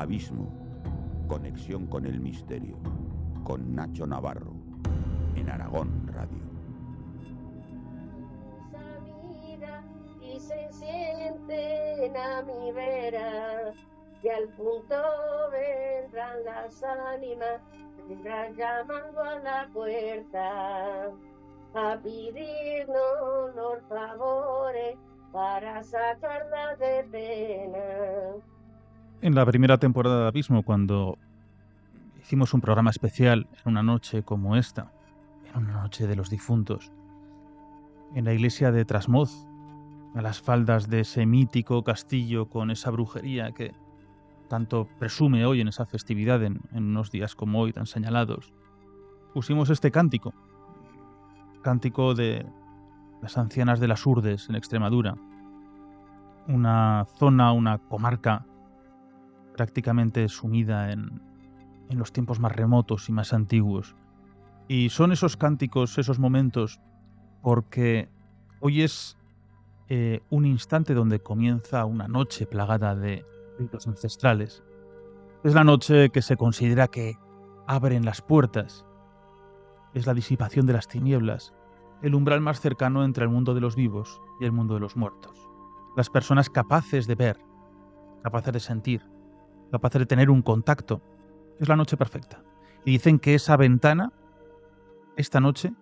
Abismo, conexión con el misterio, con Nacho Navarro, en Aragón Radio. Y se sienten a mi vera, y al punto vendrán las ánimas, vendrán llamando a la puerta, a pedirnos los favores para sacarlas de pena. En la primera temporada de Abismo, cuando hicimos un programa especial en una noche como esta, en una noche de los difuntos, en la iglesia de Trasmoz, a las faldas de ese mítico castillo con esa brujería que tanto presume hoy en esa festividad, en unos días como hoy tan señalados, pusimos este cántico de las ancianas de las Urdes en Extremadura, una zona, una comarca prácticamente sumida en los tiempos más remotos y más antiguos. Y son esos cánticos, esos momentos, porque hoy es un instante donde comienza una noche plagada de ritos ancestrales. Es la noche que se considera que abren las puertas, es la disipación de las tinieblas, el umbral más cercano entre el mundo de los vivos y el mundo de los muertos. Las personas capaces de ver, capaces de sentir, capaces de tener un contacto, es la noche perfecta. Y dicen que esa ventana, esta noche,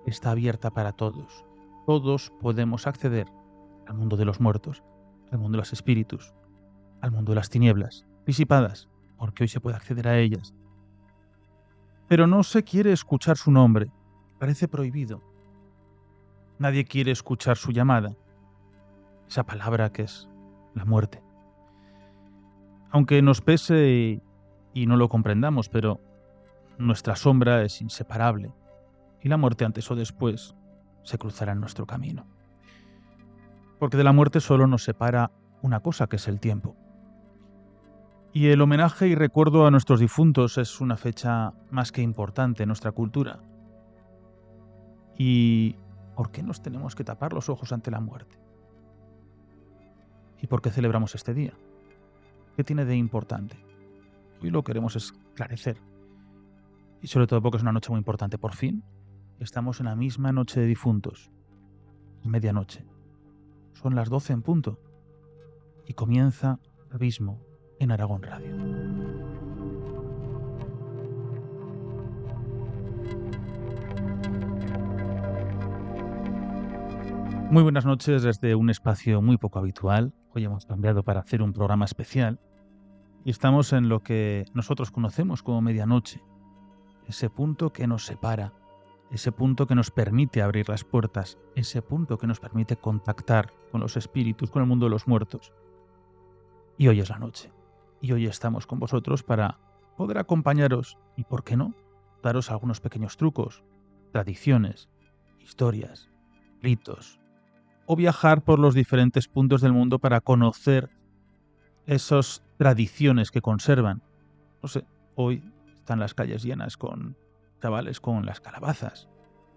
está abierta para todos. Todos podemos acceder al mundo de los muertos, al mundo de los espíritus, al mundo de las tinieblas, disipadas, porque hoy se puede acceder a ellas. Pero no se quiere escuchar su nombre, parece prohibido. Nadie quiere escuchar su llamada, esa palabra que es la muerte. Aunque nos pese y no lo comprendamos, pero nuestra sombra es inseparable y la muerte antes o después se cruzará en nuestro camino. Porque de la muerte solo nos separa una cosa, que es el tiempo. Y el homenaje y recuerdo a nuestros difuntos es una fecha más que importante en nuestra cultura. ¿Y por qué nos tenemos que tapar los ojos ante la muerte? ¿Y por qué celebramos este día? ¿Qué tiene de importante? Hoy lo queremos esclarecer. Y sobre todo porque es una noche muy importante. Por fin estamos en la misma noche de difuntos, a medianoche. Son las 12 en punto y comienza Abismo en Aragón Radio. Muy buenas noches desde un espacio muy poco habitual. Hoy hemos cambiado para hacer un programa especial y estamos en lo que nosotros conocemos como medianoche, ese punto que nos separa, ese punto que nos permite abrir las puertas, ese punto que nos permite contactar con los espíritus, con el mundo de los muertos. Y hoy es la noche. Y hoy estamos con vosotros para poder acompañaros y, ¿por qué no?, daros algunos pequeños trucos, tradiciones, historias, ritos, o viajar por los diferentes puntos del mundo para conocer esas tradiciones que conservan. No sé, hoy están las calles llenas con chavales con las calabazas,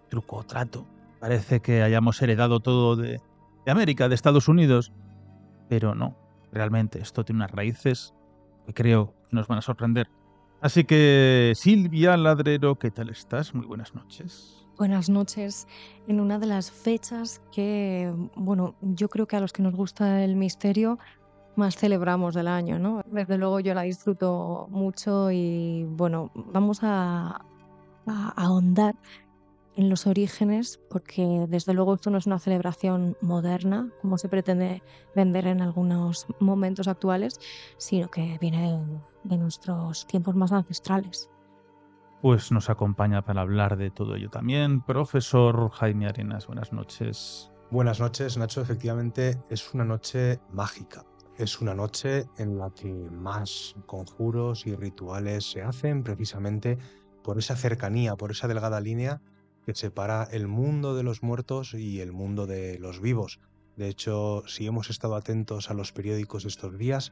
truco o trato. Parece que hayamos heredado todo de América, de Estados Unidos, pero no. Realmente esto tiene unas raíces que creo que nos van a sorprender. Así que, Silvia Ladrero, ¿qué tal estás? Muy buenas noches. Buenas noches. En una de las fechas que, bueno, yo creo que a los que nos gusta el misterio más celebramos del año, ¿no? Desde luego yo la disfruto mucho y, bueno, vamos a ahondar en los orígenes, porque desde luego esto no es una celebración moderna, como se pretende vender en algunos momentos actuales, sino que viene de nuestros tiempos más ancestrales. Pues nos acompaña para hablar de todo ello también profesor Jaime Arenas. Buenas noches. Buenas noches, Nacho. Efectivamente es una noche mágica. Es una noche en la que más conjuros y rituales se hacen precisamente por esa cercanía, por esa delgada línea que separa el mundo de los muertos y el mundo de los vivos. De hecho, si hemos estado atentos a los periódicos de estos días,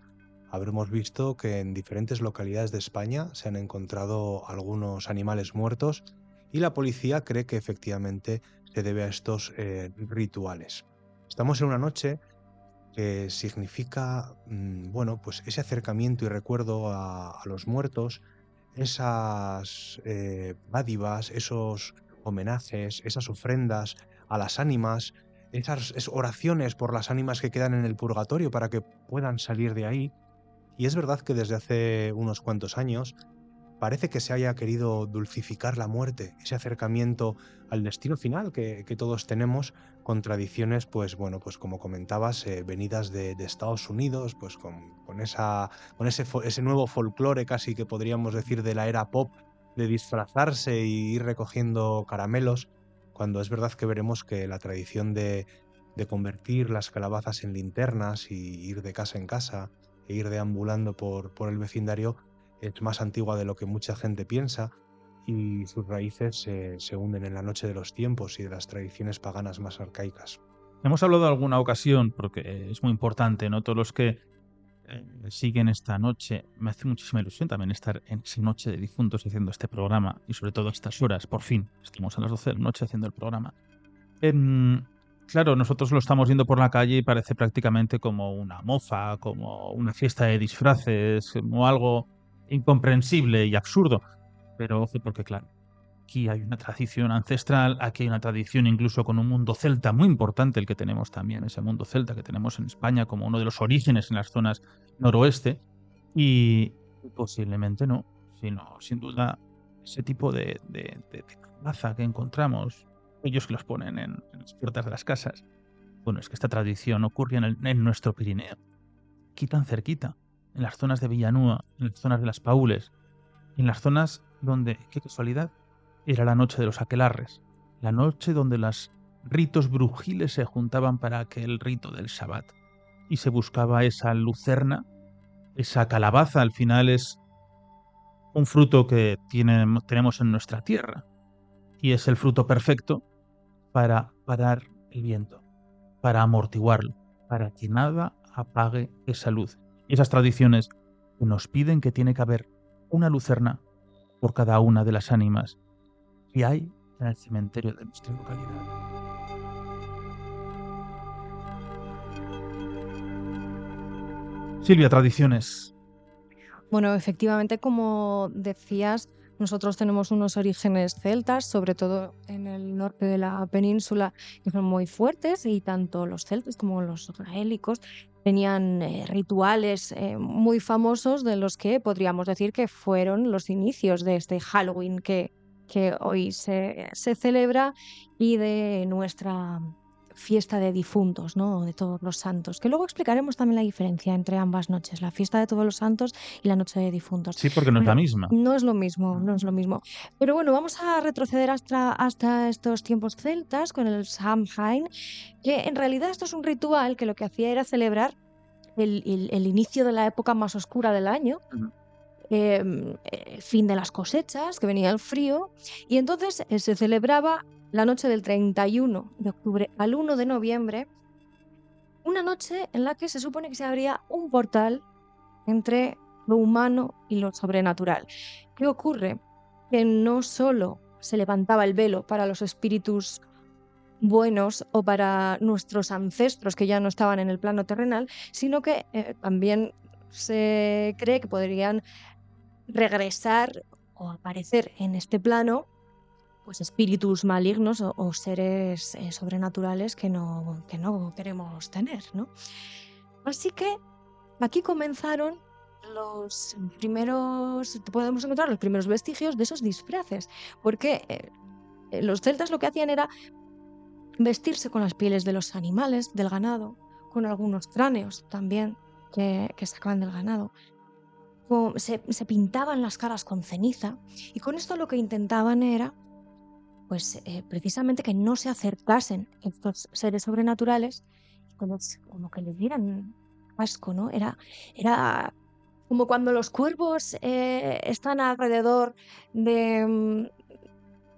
habremos visto que en diferentes localidades de España se han encontrado algunos animales muertos y la policía cree que efectivamente se debe a estos rituales. Estamos en una noche que significa, bueno, pues ese acercamiento y recuerdo a los muertos, esas dádivas, esos homenajes, esas ofrendas a las ánimas, esas oraciones por las ánimas que quedan en el purgatorio para que puedan salir de ahí. Y es verdad que desde hace unos cuantos años parece que se haya querido dulcificar la muerte, ese acercamiento al destino final que todos tenemos, con tradiciones, pues bueno, pues como comentabas, venidas de Estados Unidos, pues con ese nuevo folclore casi que podríamos decir de la era pop, de disfrazarse y ir recogiendo caramelos, cuando es verdad que veremos que la tradición de convertir las calabazas en linternas y ir de casa en casa e ir deambulando por el vecindario es más antigua de lo que mucha gente piensa, y sus raíces se hunden en la noche de los tiempos y de las tradiciones paganas más arcaicas. Hemos hablado alguna ocasión, porque es muy importante, ¿no? Todos los que siguen esta noche, me hace muchísima ilusión también estar en esa noche de difuntos haciendo este programa, y sobre todo a estas horas, por fin, estamos a las 12 de la noche haciendo el programa. Claro, nosotros lo estamos viendo por la calle y parece prácticamente como una mofa, como una fiesta de disfraces, como algo incomprensible y absurdo. Pero ojo, porque claro, aquí hay una tradición ancestral, aquí hay una tradición incluso con un mundo celta muy importante, el que tenemos también, ese mundo celta que tenemos en España como uno de los orígenes en las zonas noroeste, y posiblemente no, sino sin duda ese tipo de plaza que encontramos, ellos que los ponen en las puertas de las casas. Bueno, es que esta tradición ocurre en nuestro Pirineo, aquí tan cerquita, en las zonas de Villanúa, en las zonas de las Paules, en las zonas donde, qué casualidad, era la noche de los aquelarres, la noche donde los ritos brujiles se juntaban para aquel rito del Sabbat, y se buscaba esa lucerna, esa calabaza. Al final es un fruto que tenemos en nuestra tierra, y es el fruto perfecto para parar el viento, para amortiguarlo, para que nada apague esa luz. Y esas tradiciones nos piden que tiene que haber una lucerna por cada una de las ánimas que hay en el cementerio de nuestra localidad. Silvia, tradiciones. Bueno, efectivamente, como decías, nosotros tenemos unos orígenes celtas, sobre todo en el norte de la península, que son muy fuertes, y tanto los celtas como los gaélicos tenían rituales muy famosos, de los que podríamos decir que fueron los inicios de este Halloween que hoy se celebra, y de nuestra fiesta de difuntos, ¿no? De todos los santos, que luego explicaremos también la diferencia entre ambas noches, la fiesta de todos los santos y la noche de difuntos. Sí, porque no es la misma. No es lo mismo, no es lo mismo. Pero bueno, vamos a retroceder hasta estos tiempos celtas con el Samhain, que en realidad esto es un ritual que lo que hacía era celebrar el inicio de la época más oscura del año, el fin de las cosechas, que venía el frío, y entonces se celebraba la noche del 31 de octubre al 1 de noviembre, una noche en la que se supone que se abría un portal entre lo humano y lo sobrenatural. ¿Qué ocurre? Que no solo se levantaba el velo para los espíritus buenos o para nuestros ancestros que ya no estaban en el plano terrenal, sino que también se cree que podrían regresar o aparecer en este plano pues espíritus malignos o seres sobrenaturales que no queremos tener, ¿no? Así que aquí comenzaron podemos encontrar los primeros vestigios de esos disfraces, porque los celtas lo que hacían era vestirse con las pieles de los animales, del ganado, con algunos cráneos también que sacaban del ganado. Se pintaban las caras con ceniza, y con esto lo que intentaban era pues precisamente que no se acercasen estos seres sobrenaturales, como que les dieran asco, ¿no? Era como cuando los cuervos están alrededor de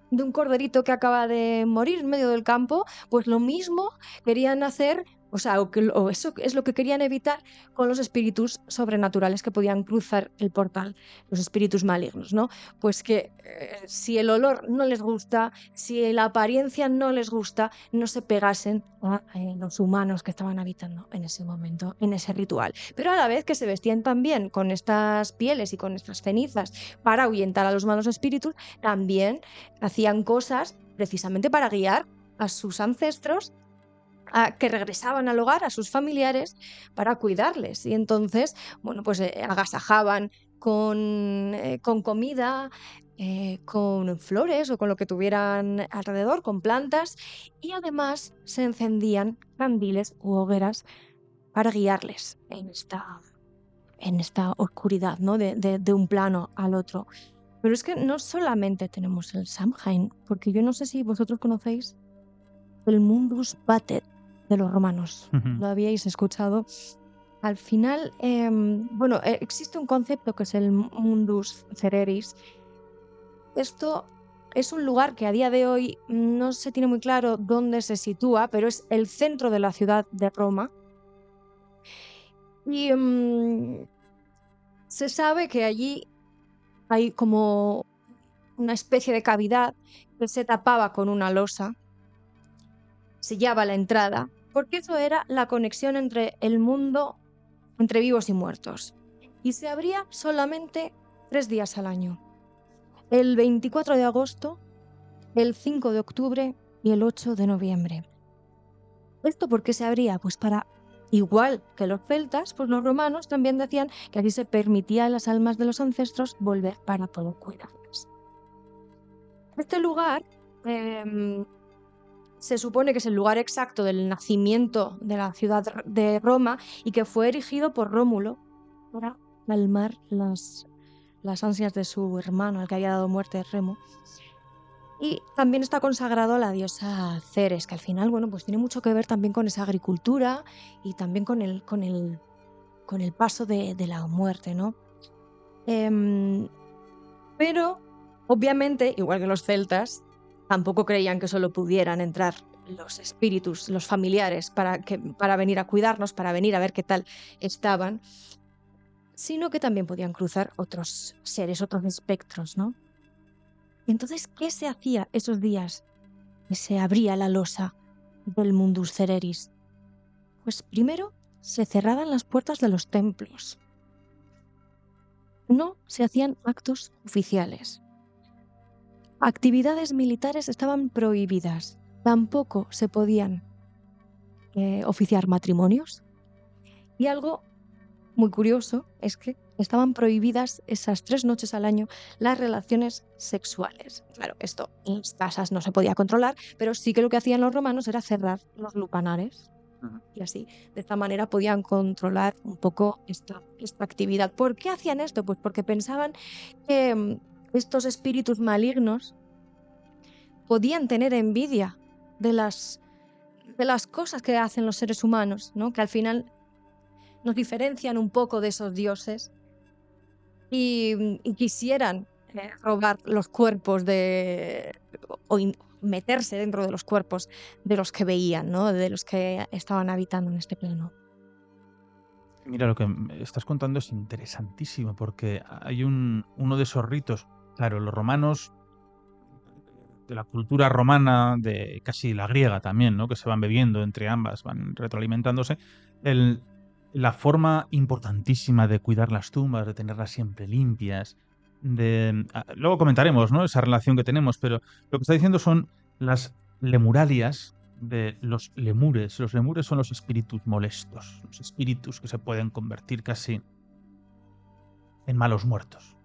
un corderito que acaba de morir en medio del campo, pues lo mismo querían hacer O sea, o eso es lo que querían evitar con los espíritus sobrenaturales que podían cruzar el portal, los espíritus malignos, ¿no? Pues que si el olor no les gusta, si la apariencia no les gusta, no se pegasen a los humanos que estaban habitando en ese momento, en ese ritual. Pero a la vez que se vestían también con estas pieles y con estas cenizas para ahuyentar a los malos espíritus, también hacían cosas precisamente para guiar a sus ancestros que regresaban al hogar, a sus familiares, para cuidarles. Y entonces, bueno, pues agasajaban con comida, con flores o con lo que tuvieran alrededor, con plantas, y además se encendían candiles u hogueras para guiarles en esta oscuridad, ¿no? De un plano al otro. Pero es que no solamente tenemos el Samhain, porque yo no sé si vosotros conocéis el Mundus Vatet de los romanos. ¿Lo habíais escuchado? Al final, bueno, existe un concepto que es el Mundus Cereris. Esto es un lugar que a día de hoy no se tiene muy claro dónde se sitúa, pero es el centro de la ciudad de Roma. Y se sabe que allí hay como una especie de cavidad que se tapaba con una losa, sellaba la entrada, porque eso era la conexión entre el mundo, entre vivos y muertos. Y se abría solamente 3 días al año. El 24 de agosto, el 5 de octubre y el 8 de noviembre. ¿Esto por qué se abría? Pues para, igual que los celtas, pues los romanos también decían que así se permitía a las almas de los ancestros volver para poder cuidarlas. Este lugar se supone que es el lugar exacto del nacimiento de la ciudad de Roma y que fue erigido por Rómulo para calmar las ansias de su hermano, al que había dado muerte, Remo. Y también está consagrado a la diosa Ceres, que al final, bueno, pues tiene mucho que ver también con esa agricultura y también con el paso de la muerte, ¿no? Pero, obviamente, igual que los celtas, tampoco creían que solo pudieran entrar los espíritus, los familiares, para venir a cuidarnos, para venir a ver qué tal estaban, sino que también podían cruzar otros seres, otros espectros, ¿no? Entonces, ¿qué se hacía esos días que se abría la losa del Mundus Cereris? Pues primero se cerraban las puertas de los templos. No se hacían actos oficiales. Actividades militares estaban prohibidas. Tampoco se podían oficiar matrimonios. Y algo muy curioso es que estaban prohibidas esas 3 noches al año las relaciones sexuales. Claro, esto en las casas no se podía controlar, pero sí que lo que hacían los romanos era cerrar los lupanares. Y así, de esta manera podían controlar un poco esta actividad. ¿Por qué hacían esto? Pues porque pensaban que estos espíritus malignos podían tener envidia de las cosas que hacen los seres humanos, ¿no? Que al final nos diferencian un poco de esos dioses y quisieran robar los cuerpos o meterse dentro de los cuerpos de los que veían, ¿no? De los que estaban habitando en este plano. Mira, lo que estás contando es interesantísimo porque hay uno de esos ritos. Claro, los romanos, de la cultura romana, de casi la griega también, ¿no? Que se van bebiendo entre ambas, van retroalimentándose. La forma importantísima de cuidar las tumbas, de tenerlas siempre limpias, luego comentaremos, ¿no? Esa relación que tenemos, pero lo que está diciendo son las lemuralias de los lemures. Los lemures son los espíritus molestos, los espíritus que se pueden convertir casi en malos muertos.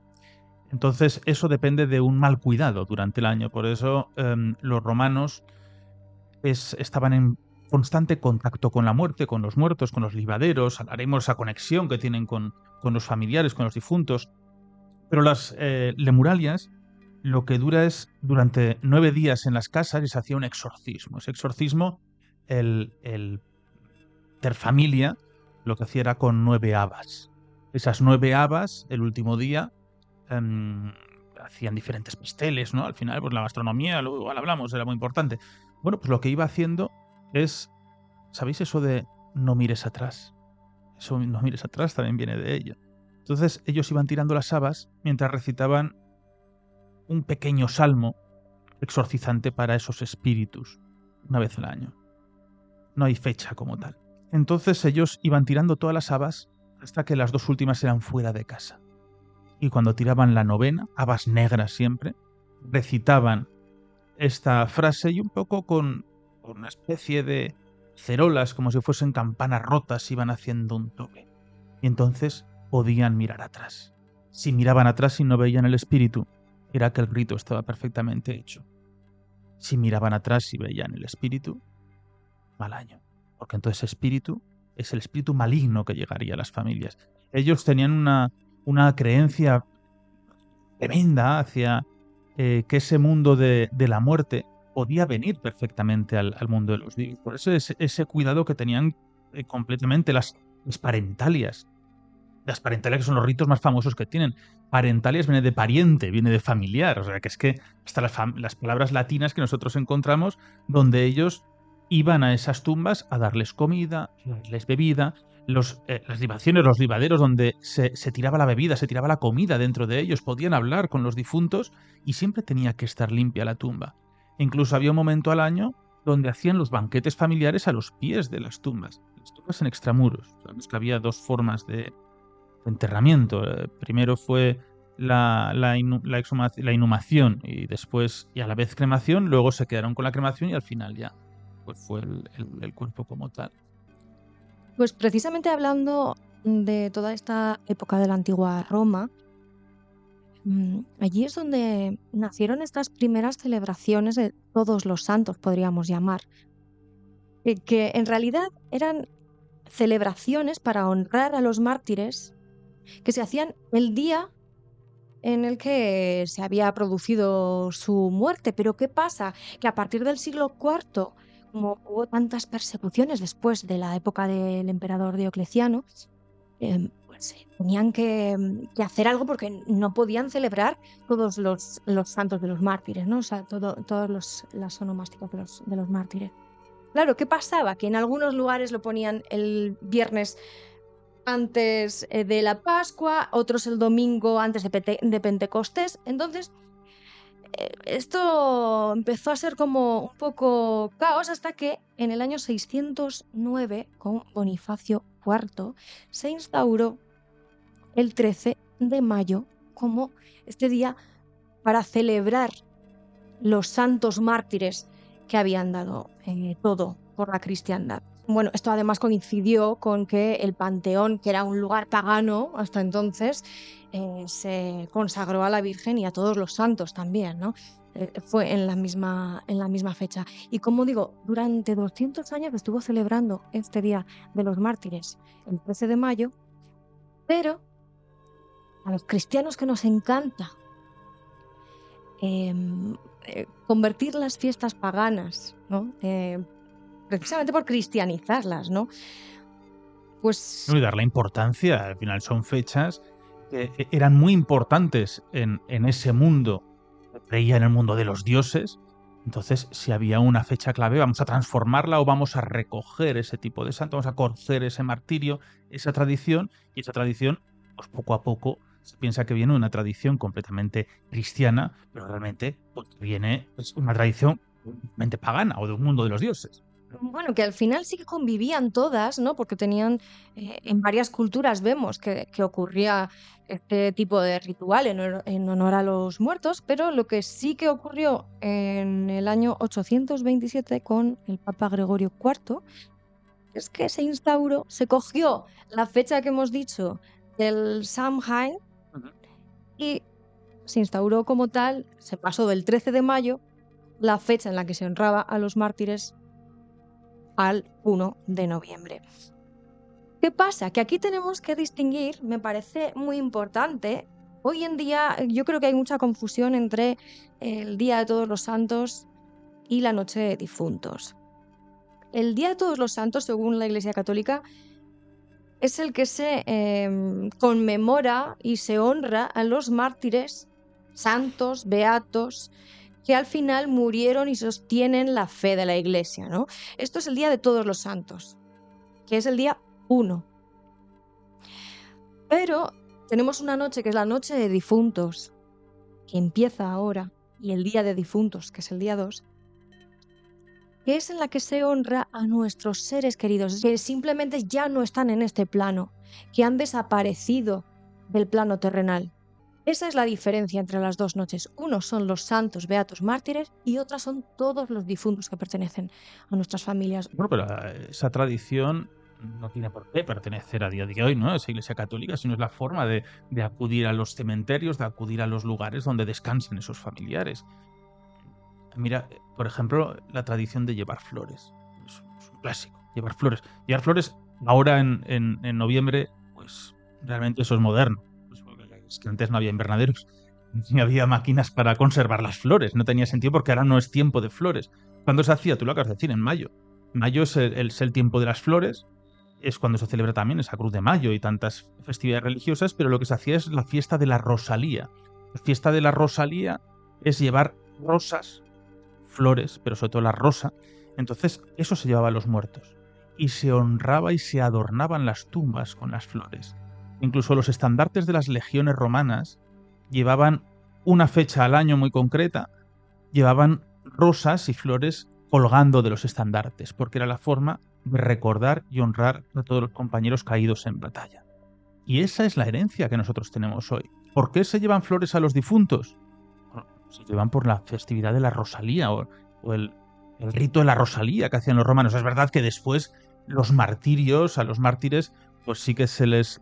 Entonces eso depende de un mal cuidado durante el año. Por eso los romanos estaban en constante contacto con la muerte, con los muertos, con los libaderos. Hablaremos esa conexión que tienen con los familiares, con los difuntos. Pero las lemuralias lo que dura es durante 9 días en las casas y se hacía un exorcismo. Ese exorcismo, el terfamilia, lo que hacía era con 9 habas. Esas 9 habas, el último día, hacían diferentes pasteles, ¿no? Al final, pues la gastronomía, luego igual hablamos, era muy importante. Bueno, pues lo que iba haciendo es ¿Sabéis eso de no mires atrás? Eso no mires atrás también viene de ello. Entonces ellos iban tirando las habas mientras recitaban un pequeño salmo exorcizante para esos espíritus, una vez al año. No hay fecha como tal. Entonces ellos iban tirando todas las habas hasta que las 2 últimas eran fuera de casa. Y cuando tiraban la novena, habas negras siempre, recitaban esta frase y un poco con una especie de cerolas, como si fuesen campanas rotas, iban haciendo un toque. Y entonces podían mirar atrás. Si miraban atrás y no veían el espíritu, era que el rito estaba perfectamente hecho. Si miraban atrás y veían el espíritu, mal año. Porque entonces espíritu es el espíritu maligno que llegaría a las familias. Ellos tenían una creencia tremenda hacia que ese mundo de la muerte podía venir perfectamente al mundo de los vivos. Por eso ese cuidado que tenían completamente las parentalias. Las parentalias, que son los ritos más famosos que tienen. Parentalias viene de pariente, viene de familiar. O sea, que es que hasta las palabras latinas que nosotros encontramos, donde ellos iban a esas tumbas a darles comida, a darles bebida, las libaciones, los libaderos donde se tiraba la bebida, se tiraba la comida dentro de ellos, podían hablar con los difuntos y siempre tenía que estar limpia la tumba. Incluso había un momento al año donde hacían los banquetes familiares a los pies de las tumbas en extramuros. Sabemos que había 2 formas de enterramiento. Primero fue la inhumación y después, y a la vez cremación, luego se quedaron con la cremación y al final ya pues fue el cuerpo como tal. Pues precisamente hablando de toda esta época de la antigua Roma, allí es donde nacieron estas primeras celebraciones de todos los santos, podríamos llamar, que en realidad eran celebraciones para honrar a los mártires que se hacían el día en el que se había producido su muerte. Pero ¿qué pasa? Que a partir del siglo IV, como hubo tantas persecuciones después de la época del emperador Diocleciano, pues tenían que hacer algo porque no podían celebrar todos los santos de los mártires, ¿no? O sea, todas las onomásticas de los mártires. Claro, ¿qué pasaba? Que en algunos lugares lo ponían el viernes antes de la Pascua, otros el domingo antes de Pentecostés. Entonces, esto empezó a ser como un poco caos hasta que en el año 609, con Bonifacio IV, se instauró el 13 de mayo como este día para celebrar los santos mártires que habían dado todo por la cristiandad. Bueno, esto además coincidió con que el Panteón, que era un lugar pagano hasta entonces, se consagró a la Virgen y a todos los santos también, ¿no? Fue en la misma fecha. Y como digo, durante 200 años estuvo celebrando este Día de los Mártires, el 13 de mayo, pero a los cristianos que nos encanta convertir las fiestas paganas, ¿no? Precisamente por cristianizarlas, ¿no? Pues Y darle importancia, al final son fechas que eran muy importantes en ese mundo, creía en el mundo de los dioses. Entonces, si había una fecha clave, vamos a transformarla o vamos a recoger ese tipo de santo, vamos a conocer ese martirio, esa tradición, y esa tradición, pues poco a poco, se piensa que viene de una tradición completamente cristiana, pero realmente pues, viene pues, una tradición completamente pagana o de un mundo de los dioses. bueno, que al final sí que convivían todas, ¿no? Porque tenían, en varias culturas vemos que ocurría este tipo de ritual en honor a los muertos, pero lo que sí que ocurrió en el año 827 con el Papa Gregorio IV es que se cogió la fecha que hemos dicho del Samhain y se instauró como tal, se pasó del 13 de mayo, la fecha en la que se honraba a los mártires, al 1 de noviembre. ¿Qué pasa? Que aquí tenemos que distinguir, me parece muy importante. Hoy en día yo creo que hay mucha confusión entre el Día de Todos los Santos y la Noche de Difuntos. El Día de Todos los Santos, según la Iglesia Católica, es el que se conmemora y se honra a los mártires santos, beatos, que al final murieron y sostienen la fe de la Iglesia, ¿no? Esto es el Día de Todos los Santos, que es el día 1. Pero tenemos una noche que es la noche de difuntos, que empieza ahora, y el Día de Difuntos, que es el día 2, que es en la que se honra a nuestros seres queridos, que simplemente ya no están en este plano, que han desaparecido del plano terrenal. Esa es la diferencia entre las dos noches. Unos son los santos beatos mártires y otras son todos los difuntos que pertenecen a nuestras familias. Bueno, pero esa tradición no tiene por qué pertenecer a día de hoy, ¿no? A esa Iglesia católica, sino es la forma de acudir a los cementerios, de acudir a los lugares donde descansan esos familiares. Mira, por ejemplo, la tradición de llevar flores. Es un clásico, llevar flores. Llevar flores ahora en noviembre, pues realmente eso es moderno. Pues, es que antes no había invernaderos, ni había máquinas para conservar las flores. No tenía sentido porque ahora no es tiempo de flores. ¿Cuándo se hacía? Tú lo acabas de decir, en mayo. Mayo es el tiempo de las flores. Es cuando se celebra también esa Cruz de Mayo y tantas festividades religiosas, pero lo que se hacía es la fiesta de la Rosalía. La fiesta de la Rosalía es llevar rosas, flores, pero sobre todo la rosa. Entonces eso se llevaba a los muertos. Y se honraba y se adornaban las tumbas con las flores. Incluso los estandartes de las legiones romanas llevaban una fecha al año muy concreta, llevaban rosas y flores colgando de los estandartes, porque era la forma de recordar y honrar a todos los compañeros caídos en batalla. Y esa es la herencia que nosotros tenemos hoy. ¿Por qué se llevan flores a los difuntos? Bueno, se llevan por la festividad de la Rosalía o el rito de la Rosalía que hacían los romanos. Es verdad que después los martirios, a los mártires, pues sí que se les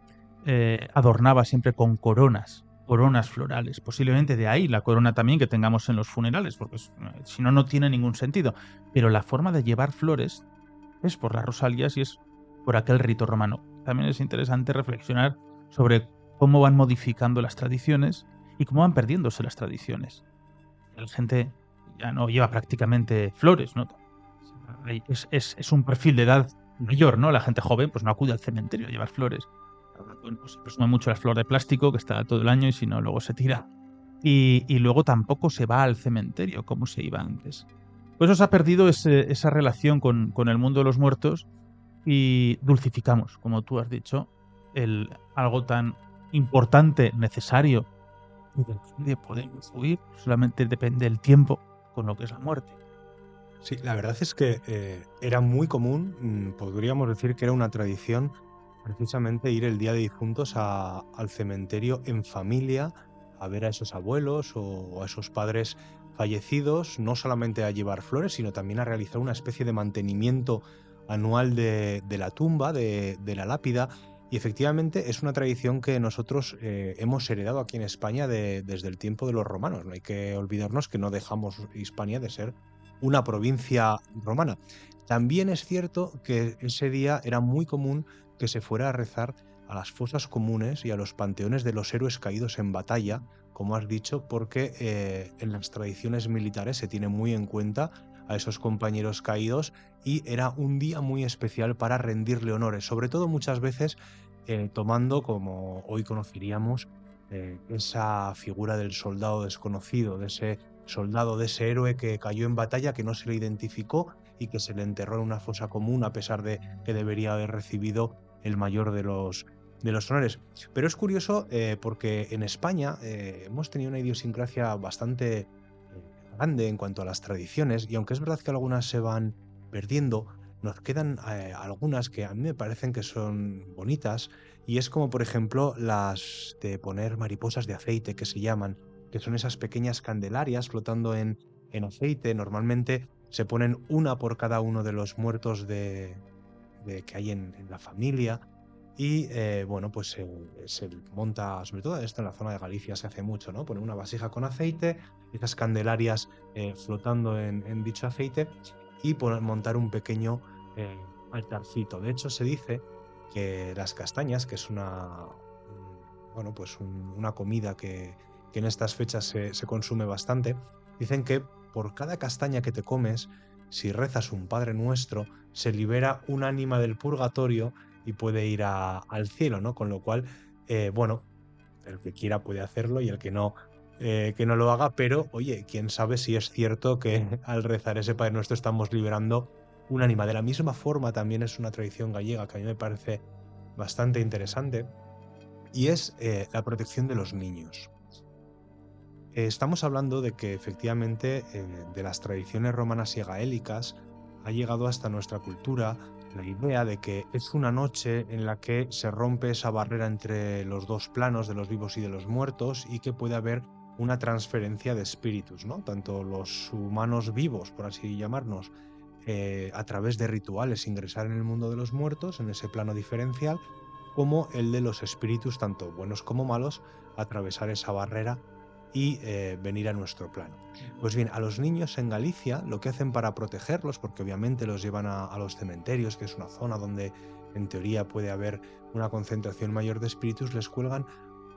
adornaba siempre con coronas florales. Posiblemente de ahí la corona también que tengamos en los funerales, porque si no, no tiene ningún sentido. Pero la forma de llevar flores es por las rosalías y es por aquel rito romano. También es interesante reflexionar sobre cómo van modificando las tradiciones y cómo van perdiéndose las tradiciones. La gente ya no lleva prácticamente flores, ¿no? Es un perfil de edad mayor, ¿no? La gente joven pues no acude al cementerio a llevar flores. Bueno, pues se presume mucho la flor de plástico que está todo el año y si no luego se tira. Y luego tampoco se va al cementerio como se iba antes. Pues eso se ha perdido esa relación con el mundo de los muertos y dulcificamos, como tú has dicho, algo tan importante, necesario y del que podemos huir, solamente depende del tiempo con lo que es la muerte. Sí, la verdad es que era muy común, podríamos decir que era una tradición precisamente ir el día de difuntos al cementerio en familia a ver a esos abuelos o a esos padres fallecidos, no solamente a llevar flores, sino también a realizar una especie de mantenimiento anual de la tumba, de la lápida. Y efectivamente es una tradición que nosotros hemos heredado aquí en España desde el tiempo de los romanos. No hay que olvidarnos que no dejamos Hispania de ser una provincia romana. También es cierto que ese día era muy común que se fuera a rezar a las fosas comunes y a los panteones de los héroes caídos en batalla, como has dicho, porque en las tradiciones militares se tiene muy en cuenta a esos compañeros caídos y era un día muy especial para rendirle honores, sobre todo muchas veces tomando, como hoy conoceríamos, esa figura del soldado desconocido, de ese soldado, de ese héroe que cayó en batalla, que no se le identificó y que se le enterró en una fosa común a pesar de que debería haber recibido el mayor de los honores. Pero es curioso porque en España hemos tenido una idiosincrasia bastante grande en cuanto a las tradiciones y aunque es verdad que algunas se van perdiendo, nos quedan algunas que a mí me parecen que son bonitas y es como por ejemplo las de poner mariposas de aceite que se llaman, que son esas pequeñas candelarias flotando en aceite. Normalmente se ponen una por cada uno de los muertos que hay en la familia y bueno, pues se monta, sobre todo esto en la zona de Galicia se hace mucho, ¿no? Poner una vasija con aceite, esas candelarias flotando en dicho aceite y montar un pequeño altarcito. De hecho, se dice que las castañas, que es una comida que en estas fechas se consume bastante, dicen que por cada castaña que te comes, si rezas un Padre Nuestro, se libera un ánima del purgatorio y puede ir al cielo, ¿no? Con lo cual, el que quiera puede hacerlo y el que no, que no lo haga, pero oye, quién sabe si es cierto que al rezar ese Padre Nuestro estamos liberando un ánima. De la misma forma también es una tradición gallega que a mí me parece bastante interesante, y es la protección de los niños. Estamos hablando de que efectivamente de las tradiciones romanas y gaélicas ha llegado hasta nuestra cultura la idea de que es una noche en la que se rompe esa barrera entre los dos planos de los vivos y de los muertos, y que puede haber una transferencia de espíritus, ¿no? Tanto los humanos vivos, por así llamarnos, a través de rituales ingresar en el mundo de los muertos, en ese plano diferencial, como el de los espíritus, tanto buenos como malos, atravesar esa barrera y venir a nuestro plano. Pues bien, a los niños en Galicia lo que hacen para protegerlos, porque obviamente los llevan a los cementerios, que es una zona donde en teoría puede haber una concentración mayor de espíritus, les cuelgan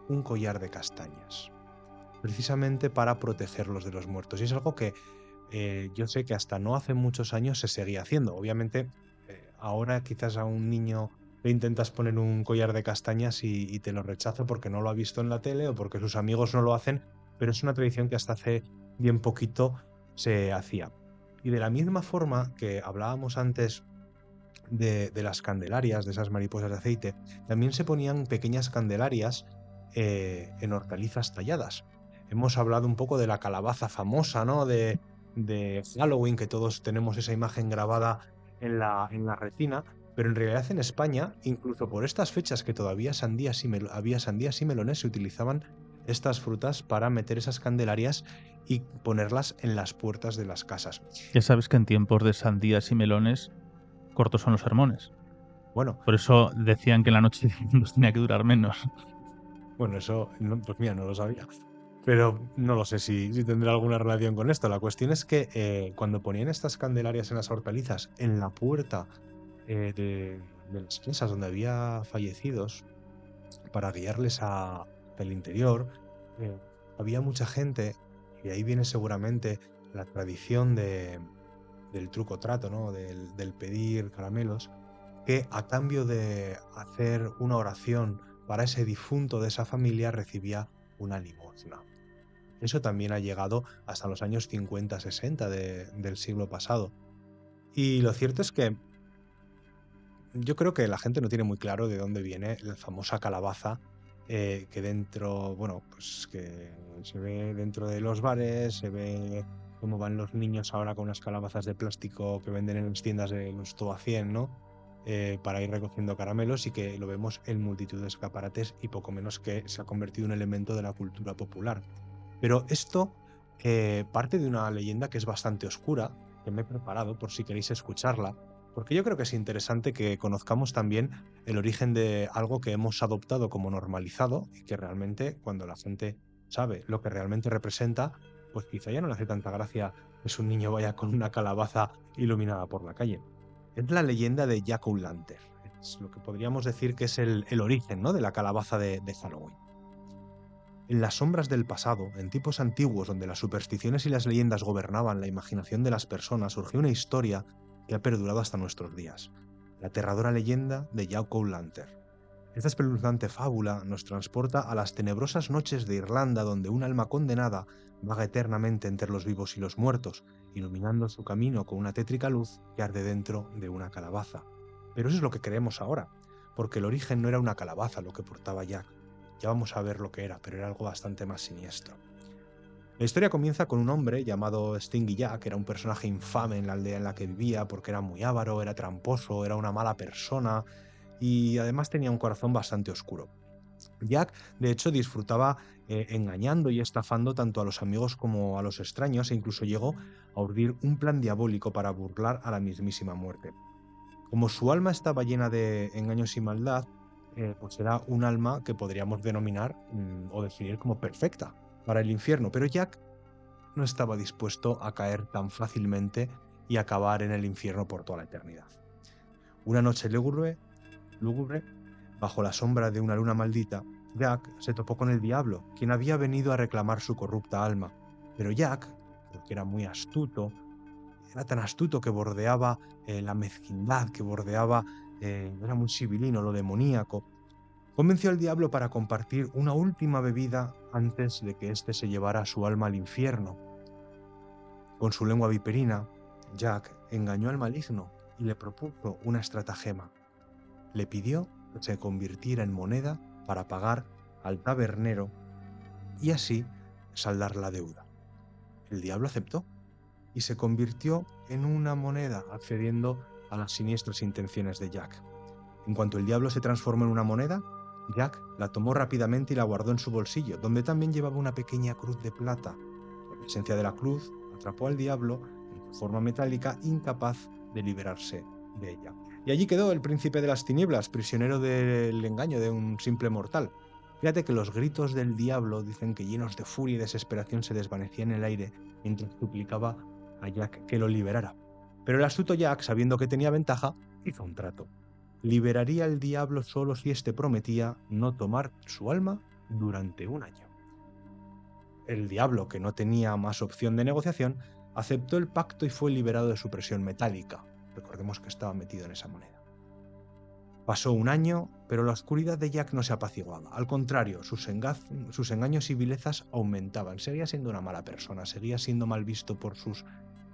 un collar de castañas, precisamente para protegerlos de los muertos. Y es algo que yo sé que hasta no hace muchos años se seguía haciendo. Obviamente ahora quizás a un niño le intentas poner un collar de castañas y te lo rechaza porque no lo ha visto en la tele o porque sus amigos no lo hacen, pero es una tradición que hasta hace bien poquito se hacía. Y de la misma forma que hablábamos antes de las candelarias, de esas mariposas de aceite, también se ponían pequeñas candelarias en hortalizas talladas. Hemos hablado un poco de la calabaza famosa, ¿no? De Halloween, que todos tenemos esa imagen grabada en la retina, pero en realidad en España, incluso por estas fechas que todavía había sandías y melones, se utilizaban estas frutas para meter esas candelarias y ponerlas en las puertas de las casas. Ya sabes que en tiempos de sandías y melones, cortos son los sermones. Bueno, Por eso decían que la noche nos tenía que durar menos. bueno, eso, pues mira, no lo sabía. Pero no lo sé si tendrá alguna relación con esto. La cuestión es que cuando ponían estas candelarias en las hortalizas, en la puerta de las casas donde había fallecidos, para guiarles al interior, había mucha gente, y ahí viene seguramente la tradición del truco trato, ¿no? Del pedir caramelos, que a cambio de hacer una oración para ese difunto de esa familia recibía una limosna. Eso también ha llegado hasta los años 50-60 del siglo pasado. Y lo cierto es que yo creo que la gente no tiene muy claro de dónde viene la famosa calabaza que dentro, bueno, pues que se ve dentro de los bares, se ve cómo van los niños ahora con unas calabazas de plástico que venden en las tiendas de los todo a 100, ¿no? Para ir recogiendo caramelos, y que lo vemos en multitud de escaparates y poco menos que se ha convertido en un elemento de la cultura popular. Pero esto parte de una leyenda que es bastante oscura, que me he preparado por si queréis escucharla, porque yo creo que es interesante que conozcamos también el origen de algo que hemos adoptado como normalizado, y que realmente, cuando la gente sabe lo que realmente representa, pues quizá ya no le hace tanta gracia que un niño vaya con una calabaza iluminada por la calle. Es la leyenda de Jack O'Lantern. Es lo que podríamos decir que es el origen, ¿no?, de la calabaza de Halloween. En las sombras del pasado, en tiempos antiguos donde las supersticiones y las leyendas gobernaban la imaginación de las personas, surgió una historia que ha perdurado hasta nuestros días: la aterradora leyenda de Jack O'Lantern. Esta espeluznante fábula nos transporta a las tenebrosas noches de Irlanda, donde un alma condenada vaga eternamente entre los vivos y los muertos, iluminando su camino con una tétrica luz que arde dentro de una calabaza. Pero eso es lo que creemos ahora, porque el origen no era una calabaza lo que portaba Jack. Ya vamos a ver lo que era, pero era algo bastante más siniestro. La historia comienza con un hombre llamado Stingy Jack. Era un personaje infame en la aldea en la que vivía porque era muy avaro, era tramposo, era una mala persona y además tenía un corazón bastante oscuro. Jack, de hecho, disfrutaba engañando y estafando tanto a los amigos como a los extraños, e incluso llegó a urdir un plan diabólico para burlar a la mismísima muerte. Como su alma estaba llena de engaños y maldad, pues era un alma que podríamos denominar o definir como perfecta para el infierno, pero Jack no estaba dispuesto a caer tan fácilmente y acabar en el infierno por toda la eternidad. Una noche lúgubre, bajo la sombra de una luna maldita, Jack se topó con el diablo, quien había venido a reclamar su corrupta alma. Pero Jack, porque era muy astuto, era tan astuto que bordeaba la mezquindad, que bordeaba, era muy sibilino, lo demoníaco, Convenció al diablo para compartir una última bebida antes de que éste se llevara su alma al infierno. Con su lengua viperina, Jack engañó al maligno y le propuso una estratagema. Le pidió que se convirtiera en moneda para pagar al tabernero y así saldar la deuda. El diablo aceptó y se convirtió en una moneda, accediendo a las siniestras intenciones de Jack. En cuanto el diablo se transformó en una moneda, Jack la tomó rápidamente y la guardó en su bolsillo, donde también llevaba una pequeña cruz de plata. La presencia de la cruz atrapó al diablo en forma metálica, incapaz de liberarse de ella. Y allí quedó el príncipe de las tinieblas, prisionero del engaño de un simple mortal. Fíjate que los gritos del diablo dicen que llenos de furia y desesperación se desvanecían en el aire mientras suplicaba a Jack que lo liberara. Pero el astuto Jack, sabiendo que tenía ventaja, hizo un trato. Liberaría al diablo solo si éste prometía no tomar su alma durante un año. El diablo, que no tenía más opción de negociación, aceptó el pacto y fue liberado de su presión metálica. Recordemos que estaba metido en esa moneda. Pasó un año, pero la oscuridad de Jack no se apaciguaba. Al contrario, sus engaños y vilezas aumentaban. Seguía siendo una mala persona, seguía siendo mal visto por sus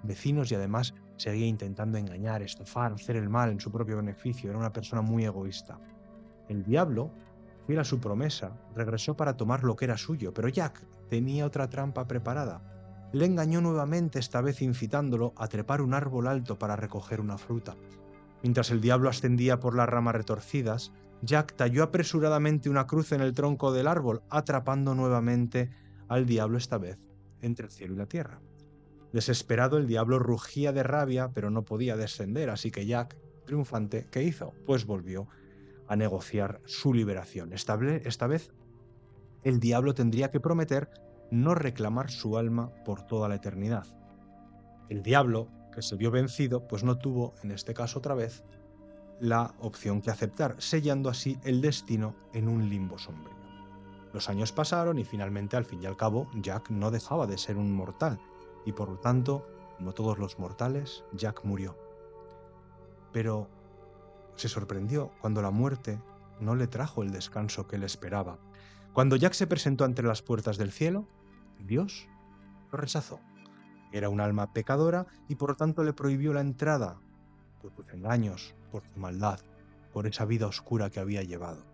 vecinos y además seguía intentando engañar, estafar, hacer el mal en su propio beneficio. Era una persona muy egoísta. El diablo, fiel a su promesa, regresó para tomar lo que era suyo, pero Jack tenía otra trampa preparada. Le engañó nuevamente, esta vez incitándolo a trepar un árbol alto para recoger una fruta. Mientras el diablo ascendía por las ramas retorcidas, Jack talló apresuradamente una cruz en el tronco del árbol, atrapando nuevamente al diablo, esta vez entre el cielo y la tierra. Desesperado, el diablo rugía de rabia, pero no podía descender, así que Jack, triunfante, ¿qué hizo? Pues volvió a negociar su liberación. Esta vez, el diablo tendría que prometer no reclamar su alma por toda la eternidad. El diablo, que se vio vencido, pues no tuvo, en este caso otra vez, la opción que aceptar, sellando así el destino en un limbo sombrío. Los años pasaron y finalmente, al fin y al cabo, Jack no dejaba de ser un mortal, y por lo tanto, como todos los mortales, Jack murió. Pero se sorprendió cuando la muerte no le trajo el descanso que él esperaba. Cuando Jack se presentó ante las puertas del cielo, Dios lo rechazó. Era un alma pecadora y por lo tanto le prohibió la entrada por sus engaños, por su maldad, por esa vida oscura que había llevado.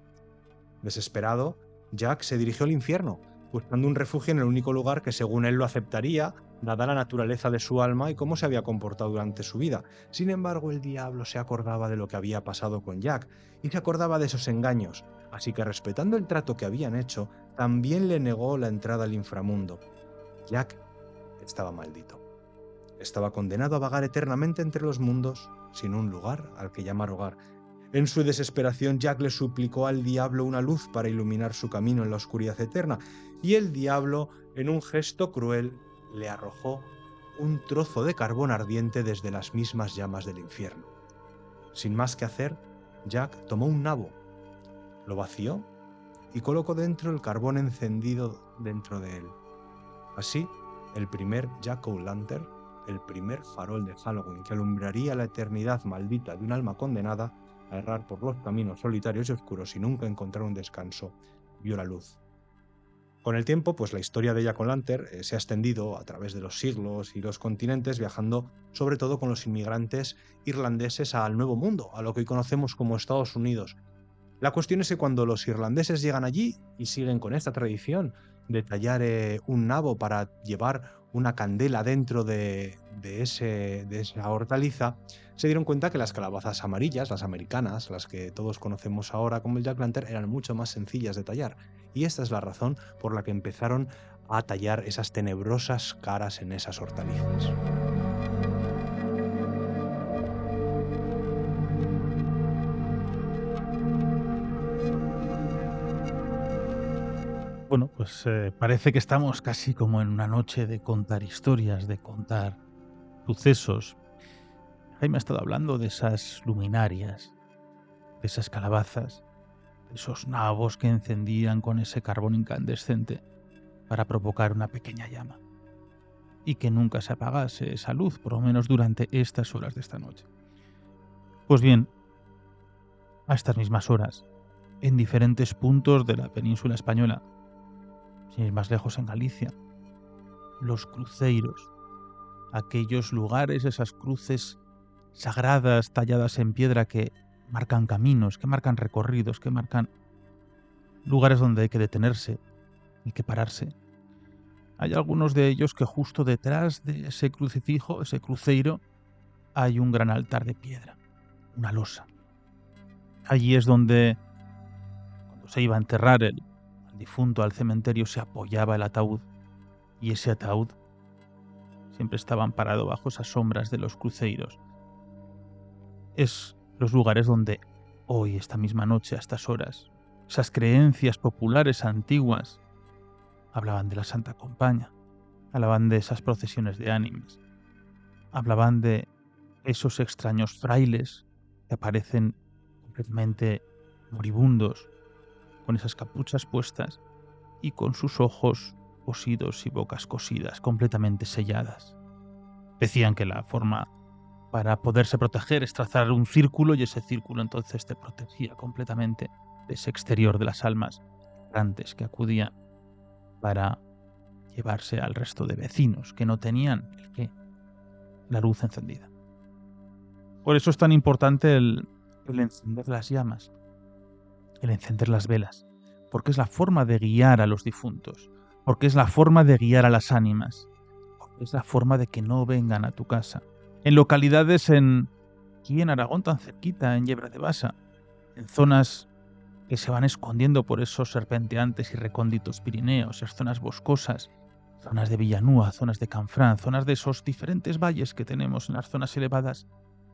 Desesperado, Jack se dirigió al infierno, buscando un refugio en el único lugar que según él lo aceptaría, dada la naturaleza de su alma y cómo se había comportado durante su vida. Sin embargo, el diablo se acordaba de lo que había pasado con Jack y se acordaba de esos engaños, así que respetando el trato que habían hecho, también le negó la entrada al inframundo. Jack estaba maldito. Estaba condenado a vagar eternamente entre los mundos, sin un lugar al que llamar hogar. En su desesperación, Jack le suplicó al diablo una luz para iluminar su camino en la oscuridad eterna, y el diablo, en un gesto cruel, le arrojó un trozo de carbón ardiente desde las mismas llamas del infierno. Sin más que hacer, Jack tomó un nabo, lo vació y colocó dentro el carbón encendido dentro de él. Así, el primer Jack-o'-lantern, el primer farol de Halloween que alumbraría la eternidad maldita de un alma condenada a errar por los caminos solitarios y oscuros y nunca encontrar un descanso, vio la luz. Con el tiempo, pues la historia de Jack-o'-lantern se ha extendido a través de los siglos y los continentes, viajando sobre todo con los inmigrantes irlandeses al Nuevo Mundo, a lo que hoy conocemos como Estados Unidos. La cuestión es que cuando los irlandeses llegan allí y siguen con esta tradición de tallar un nabo para llevar una candela dentro de esa hortaliza, se dieron cuenta que las calabazas amarillas, las americanas, las que todos conocemos ahora como el Jack-o'-lantern, eran mucho más sencillas de tallar. Y esta es la razón por la que empezaron a tallar esas tenebrosas caras en esas hortalizas. Bueno, pues parece que estamos casi como en una noche de contar historias, de contar sucesos. Jaime ha estado hablando de esas luminarias, de esas calabazas, de esos nabos que encendían con ese carbón incandescente para provocar una pequeña llama y que nunca se apagase esa luz, por lo menos durante estas horas de esta noche. Pues bien, a estas mismas horas en diferentes puntos de la península española, sin ir más lejos en Galicia. Los cruceiros, aquellos lugares, esas cruces sagradas talladas en piedra que marcan caminos, que marcan recorridos, que marcan lugares donde hay que detenerse, hay que pararse. Hay algunos de ellos que justo detrás de ese crucifijo, ese cruceiro, hay un gran altar de piedra, una losa. Allí es donde, cuando se iba a enterrar el difunto al cementerio, se apoyaba el ataúd, y ese ataúd siempre estaba amparado bajo esas sombras de los cruceiros. Es los lugares donde hoy, esta misma noche, a estas horas, esas creencias populares antiguas hablaban de la Santa Compaña, hablaban de esas procesiones de ánimas, hablaban de esos extraños frailes que aparecen completamente moribundos, con esas capuchas puestas y con sus ojos cosidos y bocas cosidas, completamente selladas. Decían que la forma para poderse proteger es trazar un círculo, y ese círculo entonces te protegía completamente de ese exterior de las almas errantes que acudían para llevarse al resto de vecinos que no tenían la luz encendida. Por eso es tan importante el encender las llamas, el encender las velas, porque es la forma de guiar a los difuntos, porque es la forma de guiar a las ánimas, porque es la forma de que no vengan a tu casa. En localidades aquí en Aragón tan cerquita, en Yebra de Basa, en zonas que se van escondiendo por esos serpenteantes y recónditos Pirineos, esas zonas boscosas, zonas de Villanúa, zonas de Canfrán, zonas de esos diferentes valles que tenemos en las zonas elevadas,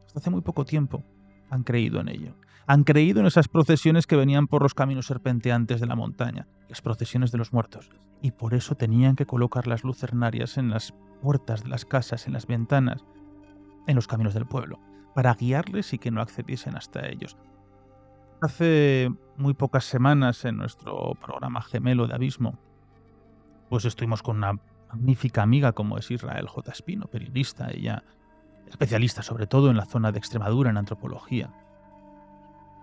hasta hace muy poco tiempo han creído en ello. Han creído en esas procesiones que venían por los caminos serpenteantes de la montaña, las procesiones de los muertos, y por eso tenían que colocar las lucernarias en las puertas de las casas, en las ventanas, en los caminos del pueblo, para guiarles y que no accediesen hasta ellos. Hace muy pocas semanas, en nuestro programa gemelo de Abismo, pues estuvimos con una magnífica amiga como es Israel J. Espino, periodista, ella especialista sobre todo en la zona de Extremadura, en antropología.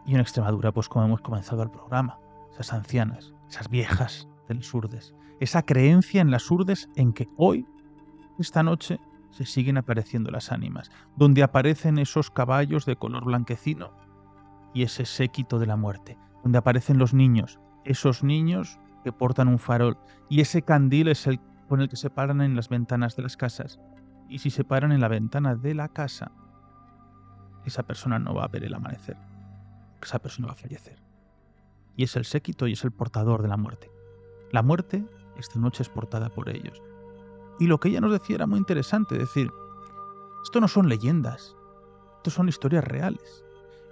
Y en Extremadura, pues como hemos comenzado el programa, esas ancianas, esas viejas del Surdes, esa creencia en las Surdes en que hoy, esta noche, se siguen apareciendo las ánimas, donde aparecen esos caballos de color blanquecino y ese séquito de la muerte, donde aparecen los niños, esos niños que portan un farol, y ese candil es el con el que se paran en las ventanas de las casas. Y si se paran en la ventana de la casa, esa persona no va a ver el amanecer, esa persona va a fallecer. Y es el séquito y es el portador de la muerte. La muerte esta noche es portada por ellos. Y lo que ella nos decía era muy interesante, es decir, esto no son leyendas, esto son historias reales.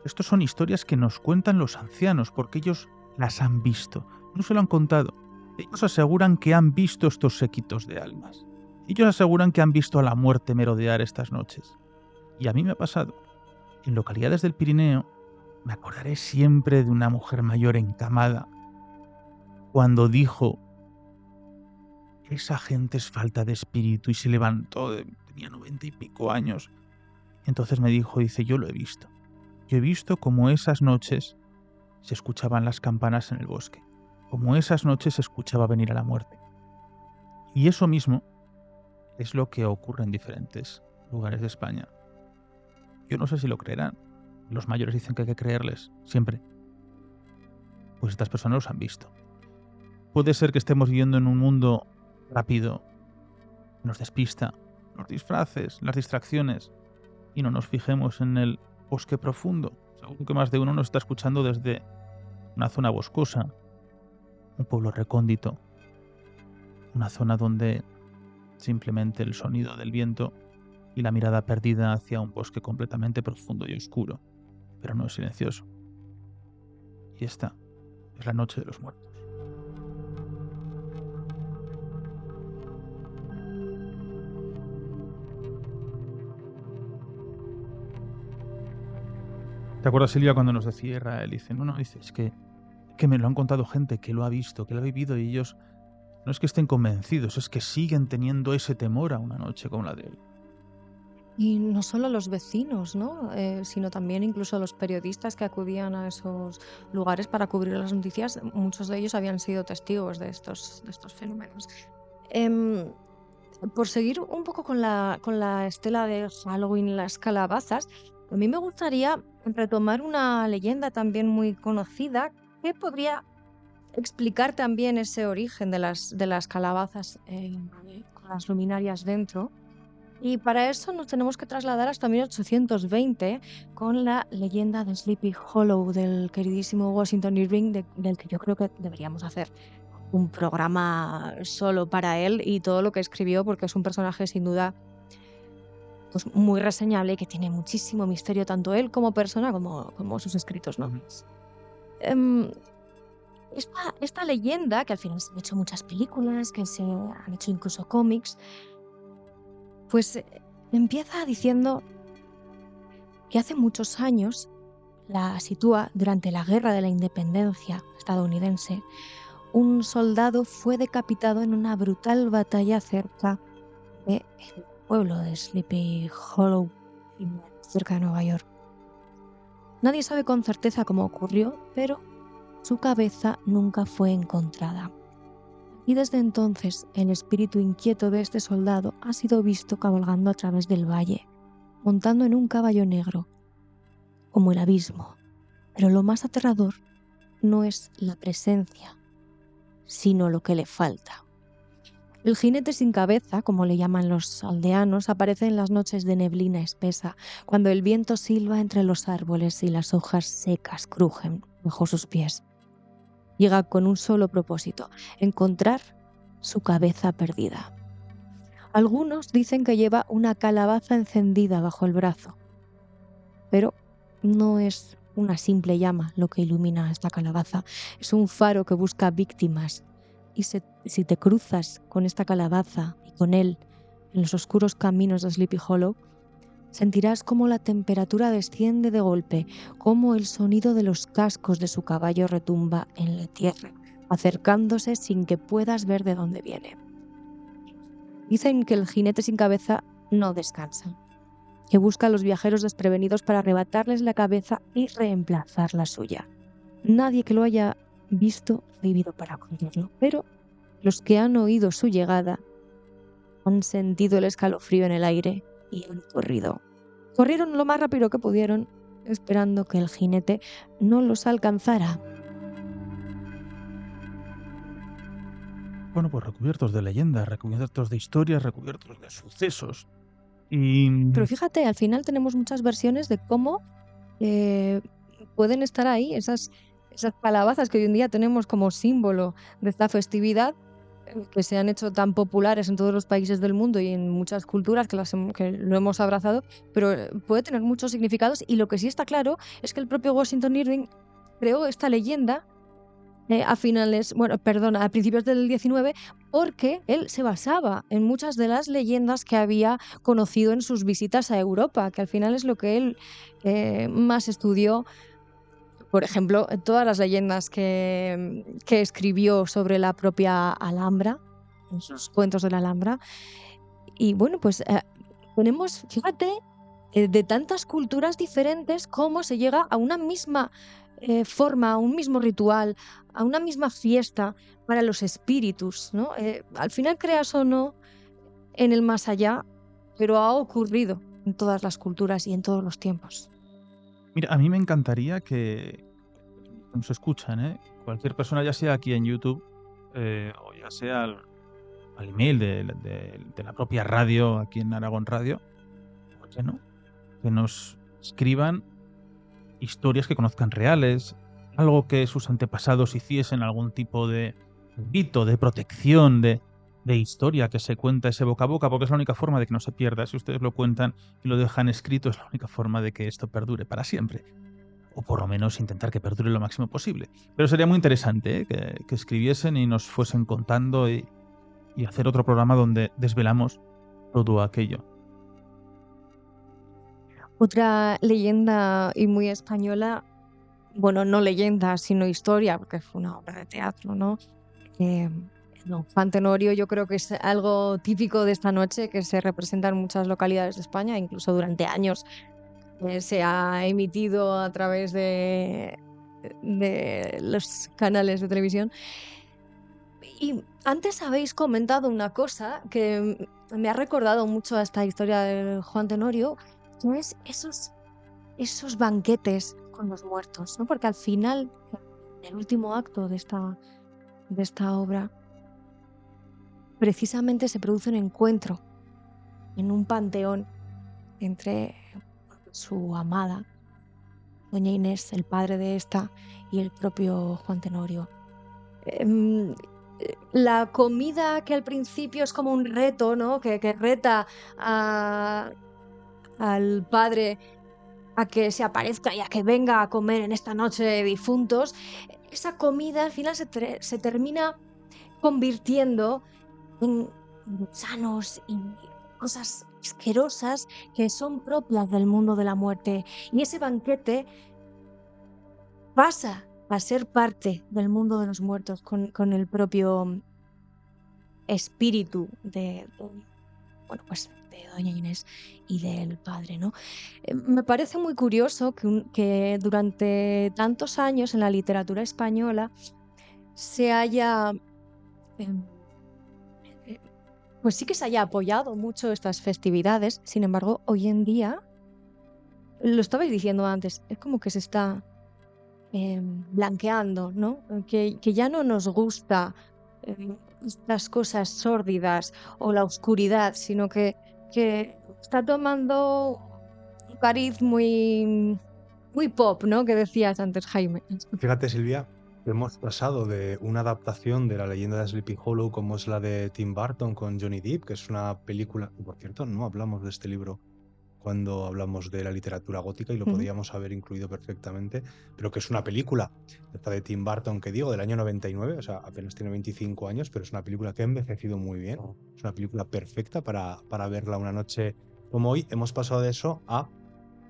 Estos son historias que nos cuentan los ancianos, porque ellos las han visto, no se lo han contado. Ellos aseguran que han visto estos séquitos de almas. Ellos aseguran que han visto a la muerte merodear estas noches. Y a mí me ha pasado. En localidades del Pirineo me acordaré siempre de una mujer mayor encamada cuando dijo: esa gente es falta de espíritu, y se levantó, tenía 90 y pico años. Entonces me dijo, dice, yo lo he visto. Yo he visto cómo esas noches se escuchaban las campanas en el bosque, como esas noches se escuchaba venir a la muerte. Y eso mismo es lo que ocurre en diferentes lugares de España. Yo no sé si lo creerán. Los mayores dicen que hay que creerles, siempre. Pues estas personas los han visto. Puede ser que estemos viviendo en un mundo rápido, que nos despista, los disfraces, las distracciones, y no nos fijemos en el bosque profundo. Seguro que más de uno nos está escuchando desde una zona boscosa, un pueblo recóndito, una zona donde simplemente el sonido del viento y la mirada perdida hacia un bosque completamente profundo y oscuro, pero no es silencioso. Y esta es la noche de los muertos. ¿Te acuerdas, Silvia, cuando nos decía Israel? Dice, no, dice, es que me lo han contado gente que lo ha visto, que lo ha vivido, y ellos no es que estén convencidos, es que siguen teniendo ese temor a una noche como la de hoy. Y no solo los vecinos, ¿no? Sino también incluso los periodistas que acudían a esos lugares para cubrir las noticias, muchos de ellos habían sido testigos de estos fenómenos. Em, por seguir un poco con la estela de Halloween y las calabazas, a mí me gustaría retomar una leyenda también muy conocida que podría explicar también ese origen de las calabazas con las luminarias dentro. Y para eso nos tenemos que trasladar hasta 1820 con la leyenda de Sleepy Hollow del queridísimo Washington Irving, del que yo creo que deberíamos hacer un programa solo para él y todo lo que escribió, porque es un personaje sin duda pues, muy reseñable y que tiene muchísimo misterio, tanto él como persona como sus escritos, ¿no? Ujú. Em, esta leyenda, que al final se han hecho muchas películas, que se han hecho incluso cómics, pues empieza diciendo que hace muchos años la sitúa durante la Guerra de la Independencia estadounidense. Un soldado fue decapitado en una brutal batalla cerca del pueblo de Sleepy Hollow, cerca de Nueva York. Nadie sabe con certeza cómo ocurrió, pero su cabeza nunca fue encontrada. Y desde entonces el espíritu inquieto de este soldado ha sido visto cabalgando a través del valle, montando en un caballo negro, como el abismo. Pero lo más aterrador no es la presencia, sino lo que le falta. El jinete sin cabeza, como le llaman los aldeanos, aparece en las noches de neblina espesa, cuando el viento silba entre los árboles y las hojas secas crujen bajo sus pies. Llega con un solo propósito: encontrar su cabeza perdida. Algunos dicen que lleva una calabaza encendida bajo el brazo, pero no es una simple llama lo que ilumina esta calabaza, es un faro que busca víctimas. Y si te cruzas con esta calabaza y con él en los oscuros caminos de Sleepy Hollow, sentirás cómo la temperatura desciende de golpe, cómo el sonido de los cascos de su caballo retumba en la tierra, acercándose sin que puedas ver de dónde viene. Dicen que el jinete sin cabeza no descansa, que busca a los viajeros desprevenidos para arrebatarles la cabeza y reemplazar la suya. Nadie que lo haya visto ha vivido para contarlo, pero los que han oído su llegada han sentido el escalofrío en el aire y han corrido. Corrieron lo más rápido que pudieron, esperando que el jinete no los alcanzara. Bueno, pues recubiertos de leyendas, recubiertos de historias, recubiertos de sucesos. Y Pero fíjate, al final tenemos muchas versiones de cómo pueden estar ahí esas calabazas que hoy en día tenemos como símbolo de esta festividad, que se han hecho tan populares en todos los países del mundo y en muchas culturas que lo hemos abrazado, pero puede tener muchos significados. Y lo que sí está claro es que el propio Washington Irving creó esta leyenda a principios del 19, porque él se basaba en muchas de las leyendas que había conocido en sus visitas a Europa, que al final es lo que él más estudió. Por ejemplo, todas las leyendas que escribió sobre la propia Alhambra, en sus cuentos de la Alhambra. Y bueno, pues tenemos, fíjate, de tantas culturas diferentes, cómo se llega a una misma forma, a un mismo ritual, a una misma fiesta para los espíritus, ¿no? Al final, creas o no en el más allá, pero ha ocurrido en todas las culturas y en todos los tiempos. mira, a mí me encantaría que nos escuchan, cualquier persona, ya sea aquí en YouTube o ya sea al email de la propia radio, aquí en Aragón Radio, ¿por qué no? Que nos escriban historias que conozcan reales, algo que sus antepasados hiciesen, algún tipo de rito, de protección, de historia que se cuenta ese boca a boca, porque es la única forma de que no se pierda. Si ustedes lo cuentan y lo dejan escrito, es la única forma de que esto perdure para siempre. O por lo menos intentar que perdure lo máximo posible. Pero sería muy interesante que escribiesen y nos fuesen contando y hacer otro programa donde desvelamos todo aquello. Otra leyenda y muy española, bueno, no leyenda, sino historia, porque fue una obra de teatro, ¿no? En No, Juan Tenorio yo creo que es algo típico de esta noche que se representa en muchas localidades de España, incluso durante años se ha emitido a través de los canales de televisión. Y antes habéis comentado una cosa que me ha recordado mucho a esta historia de Juan Tenorio, que es esos banquetes con los muertos, ¿no? Porque al final, en el último acto de esta obra, precisamente se produce un encuentro en un panteón entre su amada, doña Inés, el padre de esta, y el propio Juan Tenorio. Em, La comida que al principio es como un reto, ¿no? Que reta al padre a que se aparezca y a que venga a comer en esta noche de difuntos, esa comida al final se termina convirtiendo en gusanos y cosas asquerosas que son propias del mundo de la muerte. Y ese banquete pasa a ser parte del mundo de los muertos con el propio espíritu bueno, pues de doña Inés y del padre, ¿no? Me parece muy curioso que durante tantos años en la literatura española se haya, em, eh, pues sí que se haya apoyado mucho estas festividades. Sin embargo, hoy en día, lo estabais diciendo antes, es como que se está blanqueando, ¿no? Que ya no nos gusta estas cosas sórdidas o la oscuridad, sino que está tomando un cariz muy pop, ¿no? Que decías antes, Jaime. Fíjate, Silvia, hemos pasado de una adaptación de la leyenda de Sleepy Hollow como es la de Tim Burton con Johnny Depp, que es una película, y por cierto, no hablamos de este libro cuando hablamos de la literatura gótica y lo Ujú. podríamos haber incluido perfectamente, pero que es una película, esta de Tim Burton que digo, del año 99, o sea, apenas tiene 25 años, pero es una película que ha envejecido muy bien, es una película perfecta para verla una noche como hoy. Hemos pasado de eso a,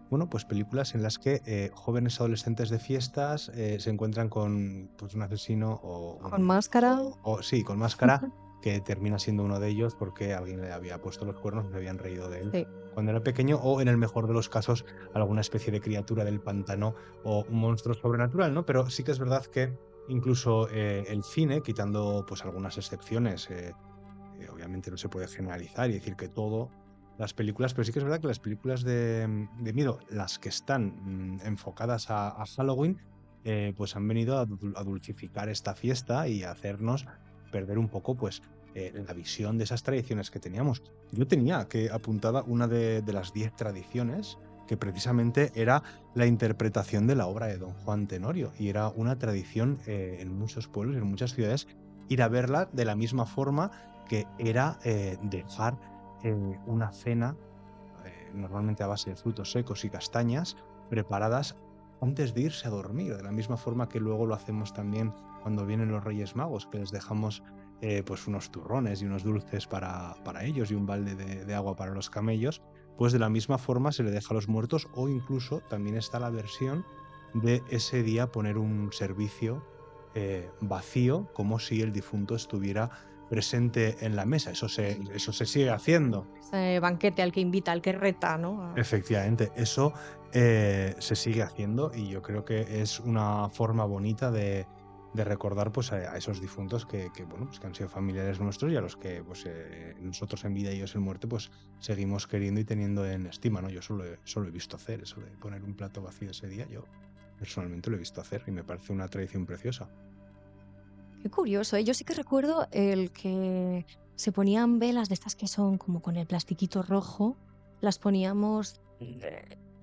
bueno, pues películas en las que jóvenes adolescentes de fiestas se encuentran con pues, un asesino Con máscara. sí, con máscara, que termina siendo uno de ellos porque alguien le había puesto los cuernos y se habían reído de él Sí. cuando era pequeño, o en el mejor de los casos, alguna especie de criatura del pantano o un monstruo sobrenatural, ¿no? Pero sí que es verdad que incluso el cine, quitando pues algunas excepciones, obviamente no se puede generalizar y decir que todo las películas, pero sí que es verdad que las películas de miedo, las que están enfocadas a Halloween, pues han venido a dulcificar esta fiesta y a hacernos perder un poco pues la visión de esas tradiciones que teníamos. Yo tenía que apuntada una de las 10 tradiciones que precisamente era la interpretación de la obra de Don Juan Tenorio, y era una tradición en muchos pueblos, en muchas ciudades, ir a verla de la misma forma que era dejar una cena, normalmente a base de frutos secos y castañas, preparadas antes de irse a dormir, de la misma forma que luego lo hacemos también cuando vienen los Reyes Magos, que les dejamos pues unos turrones y unos dulces para ellos y un balde de agua para los camellos. Pues de la misma forma se le deja a los muertos, o incluso también está la versión de ese día poner un servicio vacío, como si el difunto estuviera presente en la mesa. Eso se sigue haciendo. Ese banquete al que invita, al que reta, ¿no? Efectivamente, eso se sigue haciendo, y yo creo que es una forma bonita de recordar pues a esos difuntos que bueno, pues que han sido familiares nuestros, y a los que pues nosotros en vida y ellos en muerte pues seguimos queriendo y teniendo en estima, ¿no? Yo solo he visto hacer eso de poner un plato vacío ese día. Yo personalmente lo he visto hacer y me parece una tradición preciosa. Qué curioso, ¿eh? Yo sí que recuerdo el que se ponían velas de estas que son como con el plastiquito rojo, las poníamos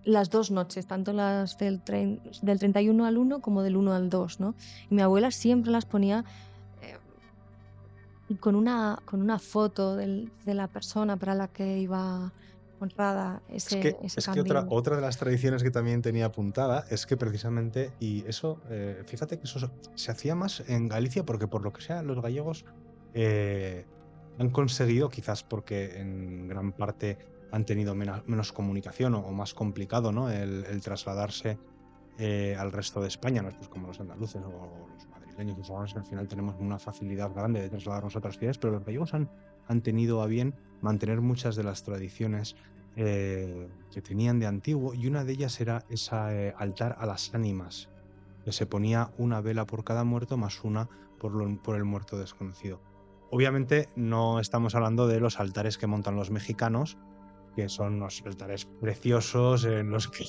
las 2 noches, tanto las del 31 al 1 como del 1 al 2, ¿no? Y mi abuela siempre las ponía con una foto de la persona para la que iba honrada ese Es que candil. otra de las tradiciones que también tenía apuntada es que precisamente, y eso, fíjate que eso se hacía más en Galicia, porque por lo que sea los gallegos han conseguido, quizás porque en gran parte han tenido menos comunicación o más complicado, ¿no? el trasladarse al resto de España, ¿no? Pues como los andaluces o los madrileños madrileños y sagranos, que al final tenemos una facilidad grande de trasladarnos a otras ciudades, pero los gallegos han tenido a bien mantener muchas de las tradiciones que tenían de antiguo, y una de ellas era ese altar a las ánimas, que se ponía una vela por cada muerto más una por el muerto desconocido. Obviamente no estamos hablando de los altares que montan los mexicanos, que son unos altares preciosos en los que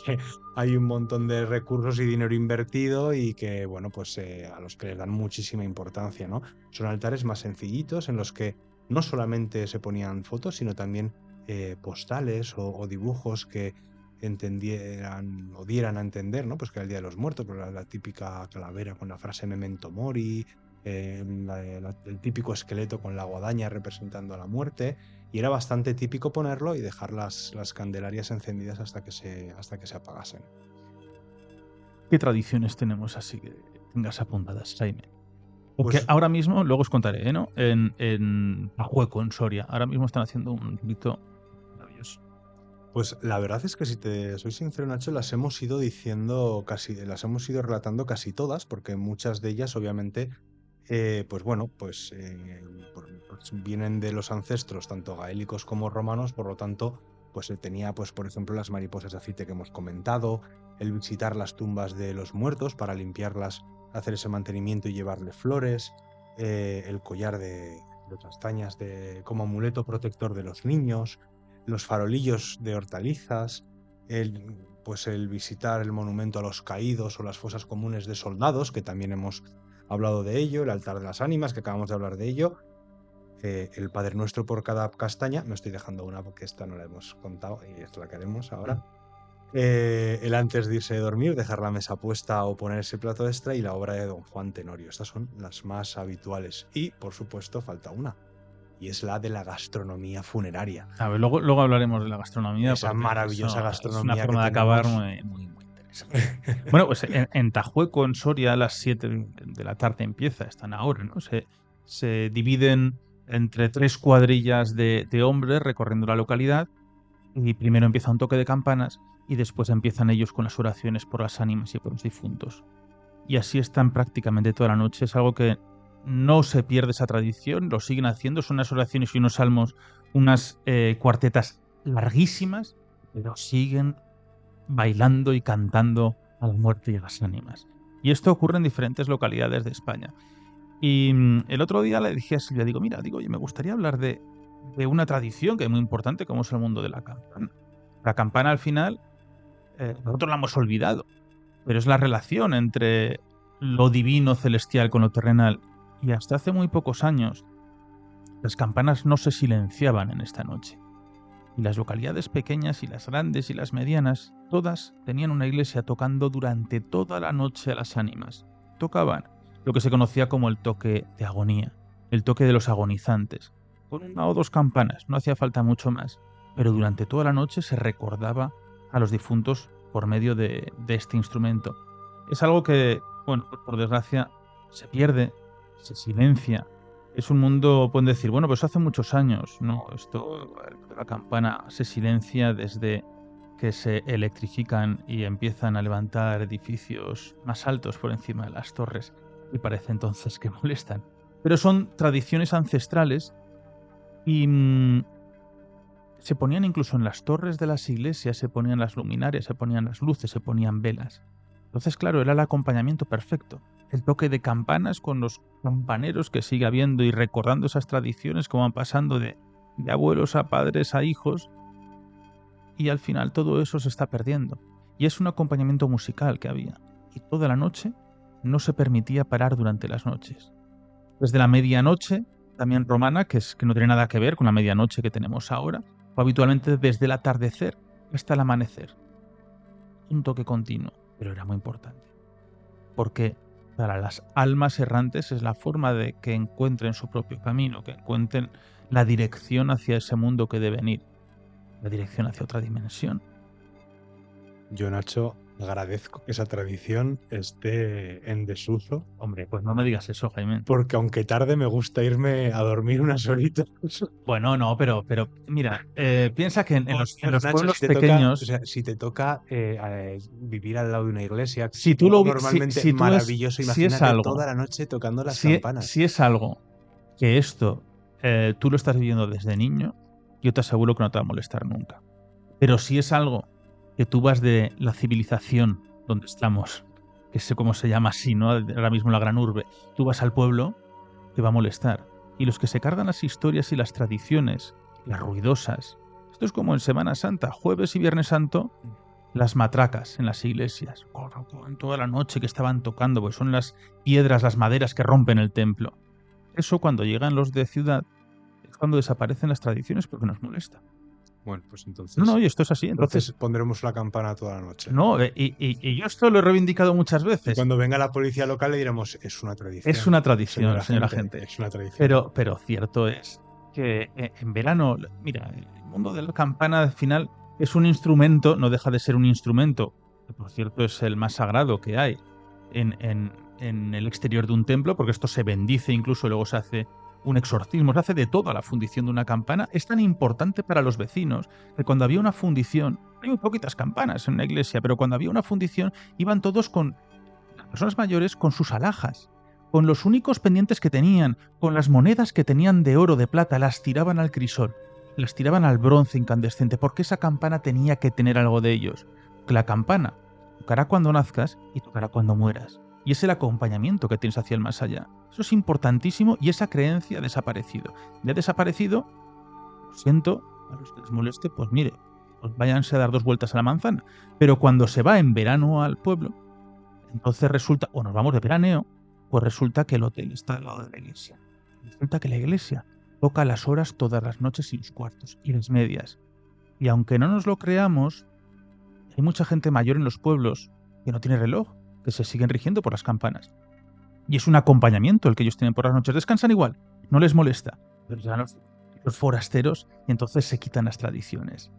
hay un montón de recursos y dinero invertido y que, bueno, pues a los que les dan muchísima importancia, ¿no? Son altares más sencillitos en los que no solamente se ponían fotos, sino también postales o dibujos que entendieran o dieran a entender, ¿no? Pues que era el Día de los Muertos, pero la típica calavera con la frase Memento Mori, el típico esqueleto con la guadaña representando a la muerte, y era bastante típico ponerlo y dejar las candelarias encendidas hasta que se apagasen. ¿Qué tradiciones tenemos así que tengas apuntadas, Jaime? Porque Pues, ahora mismo, luego os contaré, ¿no? En Ajueco, en Soria, ahora mismo están haciendo un rito maravilloso. pues la verdad es que, si te soy sincero, Nacho, las hemos ido relatando casi todas, porque muchas de ellas, obviamente, pues bueno, pues vienen de los ancestros, tanto gaélicos como romanos, por lo tanto, pues tenía, pues por ejemplo, las mariposas de aceite que hemos comentado, el visitar las tumbas de los muertos para limpiarlas, hacer ese mantenimiento y llevarle flores, el collar de castañas como amuleto protector de los niños, los farolillos de hortalizas, pues el visitar el monumento a los caídos o las fosas comunes de soldados, que también hemos hablado de ello, el altar de las ánimas, que acabamos de hablar de ello, el Padre Nuestro por cada castaña, me estoy dejando una porque esta no la hemos contado y esta la que haremos ahora, el antes de irse a dormir, dejar la mesa puesta o poner ese plato extra, y la obra de Don Juan Tenorio. Estas son las más habituales y, por supuesto, falta una, y es la de la gastronomía funeraria. A ver, luego hablaremos de la gastronomía. Esa maravillosa gastronomía es una forma que de acabar tenemos. muy interesante. Bueno, pues en Tajueco, en Soria, a las 7 de la tarde empieza, están ahora, ¿no? Se dividen entre 3 cuadrillas de hombres recorriendo la localidad, y primero empieza un toque de campanas y después empiezan ellos con las oraciones por las ánimas y por los difuntos. Y así están prácticamente toda la noche. Es algo que no se pierde, esa tradición, lo siguen haciendo. Son unas oraciones y unos salmos, unas cuartetas larguísimas, pero siguen bailando y cantando a la muerte y a las ánimas. Y esto ocurre en diferentes localidades de España. Y el otro día le dije a Silvia, digo, oye, me gustaría hablar de una tradición que es muy importante, como es el mundo de la campana. La campana, al final, nosotros la hemos olvidado, pero es la relación entre lo divino celestial con lo terrenal. Y hasta hace muy pocos años, las campanas no se silenciaban en esta noche. Y las localidades pequeñas y las grandes y las medianas, todas tenían una iglesia tocando durante toda la noche a las ánimas. Tocaban lo que se conocía como el toque de agonía, el toque de los agonizantes, con 1 o 2 campanas, no hacía falta mucho más, pero durante toda la noche se recordaba a los difuntos por medio de este instrumento. Es algo que, bueno, por desgracia, se pierde, se silencia. Es un mundo, pueden decir, bueno, pues hace muchos años. No, la campana se silencia desde que se electrifican y empiezan a levantar edificios más altos por encima de las torres, y parece entonces que molestan. Pero son tradiciones ancestrales y se ponían incluso en las torres de las iglesias, se ponían las luminarias, se ponían las luces, se ponían velas. Entonces, claro, era el acompañamiento perfecto. El toque de campanas con los campaneros que sigue habiendo y recordando esas tradiciones que van pasando de abuelos a padres a hijos, y al final todo eso se está perdiendo. Y es un acompañamiento musical que había. Y toda la noche no se permitía parar durante las noches. Desde la medianoche, también romana, que no tiene nada que ver con la medianoche que tenemos ahora, o habitualmente desde el atardecer hasta el amanecer. Un toque continuo, pero era muy importante. Porque para las almas errantes es la forma de que encuentren su propio camino, que encuentren la dirección hacia ese mundo que deben ir, la dirección hacia otra dimensión. Yo, Nacho, agradezco que esa tradición esté en desuso, Hombre, pues no me digas eso, Jaime. porque aunque tarde me gusta irme a dormir unas horitas. Bueno, no, pero mira, piensa que en los Nacho, pueblos si te toca, pequeños, o sea, si te toca vivir al lado de una iglesia, que si es tú algo lo normalmente si tú maravilloso, si es imagínate toda algo, la noche tocando las campanas. si es algo que esto tú lo estás viviendo desde niño, yo te aseguro que no te va a molestar nunca. Pero si es algo que tú vas de la civilización donde estamos, que sé cómo se llama así, ¿no? Ahora mismo la gran urbe, tú vas al pueblo, te va a molestar. Y los que se cargan las historias y las tradiciones, las ruidosas, esto es como en Semana Santa, jueves y Viernes Santo, las matracas en las iglesias, en toda la noche que estaban tocando, pues son las piedras, las maderas que rompen el templo. Eso cuando llegan los de ciudad es cuando desaparecen las tradiciones porque nos molesta. Bueno, pues entonces, No, y esto es así. entonces pondremos la campana toda la noche. No, y yo esto lo he reivindicado muchas Y veces. cuando venga la policía local le diremos, es una tradición. Es una tradición, señora gente. Es una tradición. Pero cierto es que en verano, mira, el mundo de la campana al final es un instrumento, no deja de ser un instrumento, que por cierto es el más sagrado que hay en el exterior de un templo, porque esto se bendice, incluso luego se hace un exorcismo, se hace de todo a la fundición de una campana. Es tan importante para los vecinos que cuando había una fundición, hay muy poquitas campanas en una iglesia, pero cuando había una fundición iban todos con las personas mayores con sus alhajas, con los únicos pendientes que tenían, con las monedas que tenían de oro, de plata, las tiraban al crisol, las tiraban al bronce incandescente, porque esa campana tenía que tener algo de ellos. Que la campana tocará cuando nazcas y tocará cuando mueras. Y es el acompañamiento que tienes hacia el más allá. Eso es importantísimo y esa creencia ha desaparecido. Ya ha desaparecido, lo siento, a los que les moleste, pues mire, pues váyanse a dar 2 vueltas a la manzana. Pero cuando se va en verano al pueblo, entonces resulta, o nos vamos de veraneo, pues resulta que el hotel está al lado de la iglesia. Resulta que la iglesia toca las horas todas las noches y los cuartos y las medias. Y aunque no nos lo creamos, hay mucha gente mayor en los pueblos que no tiene reloj, que se siguen rigiendo por las campanas. Y es un acompañamiento el que ellos tienen por las noches. Descansan igual, no les molesta. Pero ya los forasteros y entonces se quitan las tradiciones.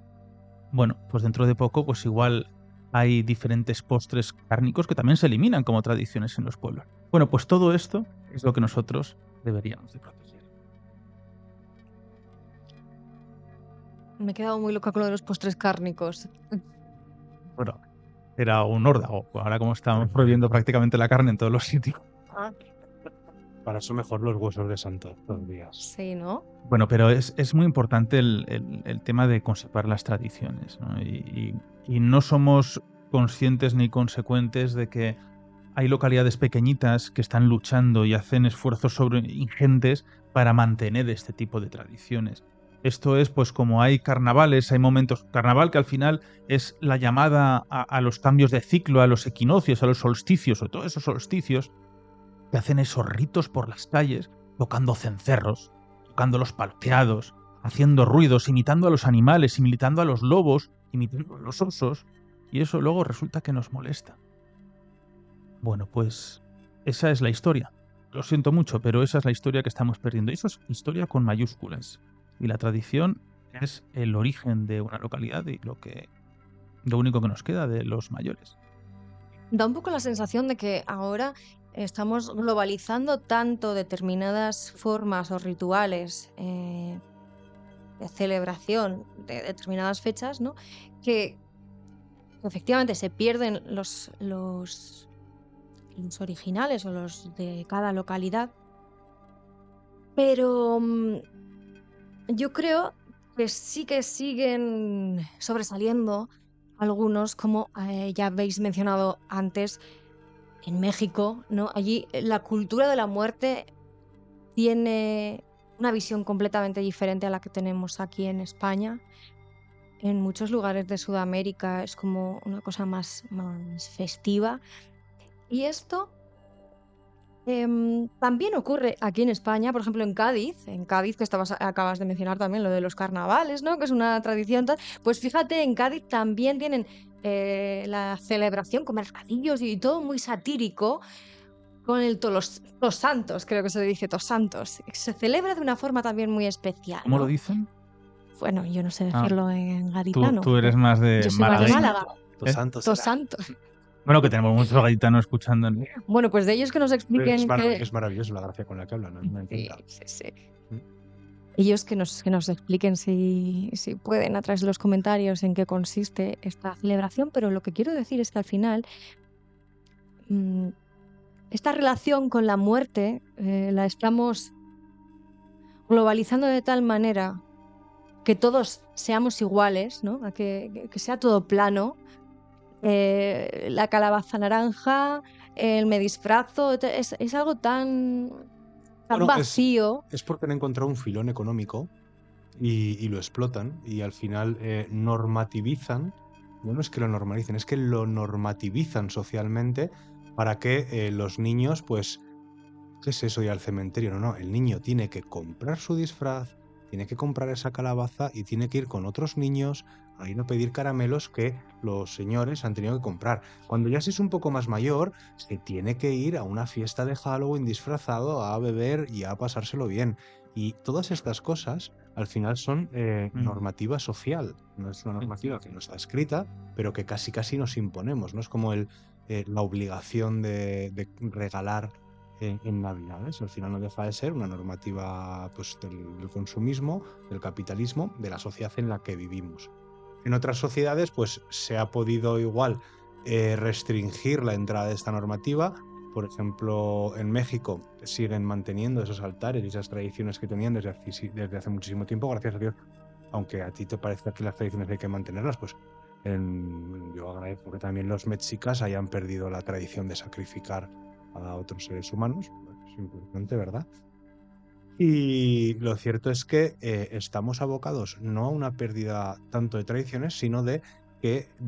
Bueno, pues dentro de poco, pues igual hay diferentes postres cárnicos que también se eliminan como tradiciones en los pueblos. Bueno, pues todo esto es lo que nosotros deberíamos de proteger. Me he quedado muy loca con lo de los postres cárnicos. Bueno, era un órdago. Ahora como estamos prohibiendo prácticamente la carne en todos los sitios. Para eso mejor los huesos de santo todos los días. Sí, ¿no? Bueno, pero es muy importante el tema de conservar las tradiciones, ¿no? Y no somos conscientes ni consecuentes de que hay localidades pequeñitas que están luchando y hacen esfuerzos ingentes para mantener este tipo de tradiciones. Esto es, pues como hay carnavales, hay momentos... Carnaval que al final es la llamada a los cambios de ciclo, a los equinoccios, a los solsticios, o todos esos solsticios que hacen esos ritos por las calles, tocando cencerros, tocando los palpeados, haciendo ruidos, imitando a los animales, imitando a los lobos, imitando a los osos, y eso luego resulta que nos molesta. Bueno, pues esa es la historia. Lo siento mucho, pero esa es la historia que estamos perdiendo. Y eso es historia con mayúsculas. Y la tradición es el origen de una localidad y lo único que nos queda de los mayores. Da un poco la sensación de que ahora estamos globalizando tanto determinadas formas o rituales de celebración de determinadas fechas, ¿no? Que efectivamente se pierden los originales o los de cada localidad. Pero yo creo que sí que siguen sobresaliendo algunos, como ya habéis mencionado antes, en México, ¿no? Allí la cultura de la muerte tiene una visión completamente diferente a la que tenemos aquí en España. En muchos lugares de Sudamérica es como una cosa más festiva. Y esto también ocurre aquí en España, por ejemplo en Cádiz, que acabas de mencionar también lo de los carnavales, ¿no? Que es una tradición tal. Pues fíjate, en Cádiz también tienen la celebración con mercadillos y todo muy satírico, con los santos, creo que se le dice Tos Santos. Se celebra de una forma también muy especial, ¿Cómo ¿no? lo dicen? Bueno, yo no sé decirlo en gaditano. Tú eres más de Yo soy más de Málaga. Todos santos. Todos santos. Bueno, que tenemos muchos gaditanos escuchando, ¿no? Bueno, pues de ellos que nos expliquen Es maravilloso la gracia con la que hablan, ¿no? Me Sí, encanta. sí. Ellos que nos expliquen si pueden a través de los comentarios en qué consiste esta celebración, pero lo que quiero decir es que al final esta relación con la muerte la estamos globalizando de tal manera que todos seamos iguales, ¿no? A que sea todo plano. La calabaza naranja, el me disfrazo, es algo tan Bueno, vacío. es porque han encontrado un filón económico y lo explotan y al final normativizan, no es que lo normalicen, es que lo normativizan socialmente para que los niños, pues, ¿qué es eso de ir al cementerio? No, el niño tiene que comprar su disfraz, tiene que comprar esa calabaza y tiene que ir con otros niños a ir a pedir caramelos que los señores han tenido que comprar. Cuando ya se es un poco más mayor, se tiene que ir a una fiesta de Halloween disfrazado a beber y a pasárselo bien. Y todas estas cosas al final son normativa social. No es una normativa que no está escrita, pero que casi nos imponemos. No es como la obligación de regalar en Navidades. Al final no deja de ser una normativa, pues, del consumismo, del capitalismo, de la sociedad en la que vivimos. En otras sociedades, pues, se ha podido igual restringir la entrada de esta normativa. Por ejemplo, en México siguen manteniendo esos altares y esas tradiciones que tenían desde hace muchísimo tiempo, gracias a Dios. Aunque a ti te parezca que las tradiciones hay que mantenerlas, pues yo agradezco que también los mexicas hayan perdido la tradición de sacrificar a otros seres humanos. Es importante, ¿verdad? Y lo cierto es que estamos abocados no a una pérdida tanto de tradiciones, sino de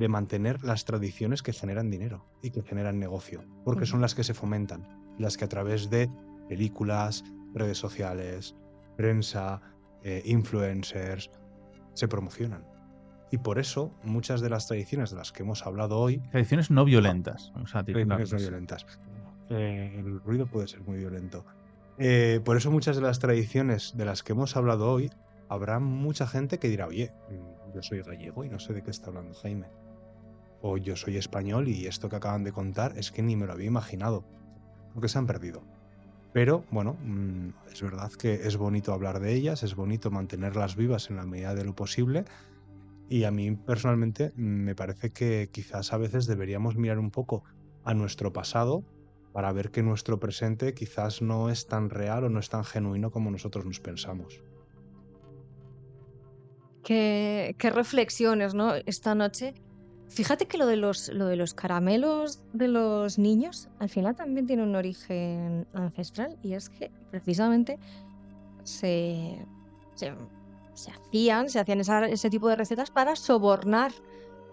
mantener las tradiciones que generan dinero y que generan negocio, porque son las que se fomentan, las que a través de películas, redes sociales, prensa, influencers, se promocionan. Y por eso muchas de las tradiciones de las que hemos hablado hoy... Tradiciones no violentas. Tradiciones no violentas. El ruido puede ser muy violento. Por eso muchas de las tradiciones de las que hemos hablado hoy, habrá mucha gente que dirá, oye, yo soy gallego y no sé de qué está hablando Jaime. O yo soy español y esto que acaban de contar es que ni me lo había imaginado. Porque se han perdido. Pero, bueno, es verdad que es bonito hablar de ellas, es bonito mantenerlas vivas en la medida de lo posible. Y a mí personalmente me parece que quizás a veces deberíamos mirar un poco a nuestro pasado para ver que nuestro presente quizás no es tan real o no es tan genuino como nosotros nos pensamos. Qué reflexiones, ¿no? Esta noche. Fíjate que lo de los caramelos de los niños al final también tiene un origen ancestral, y es que precisamente se hacían ese tipo de recetas para sobornar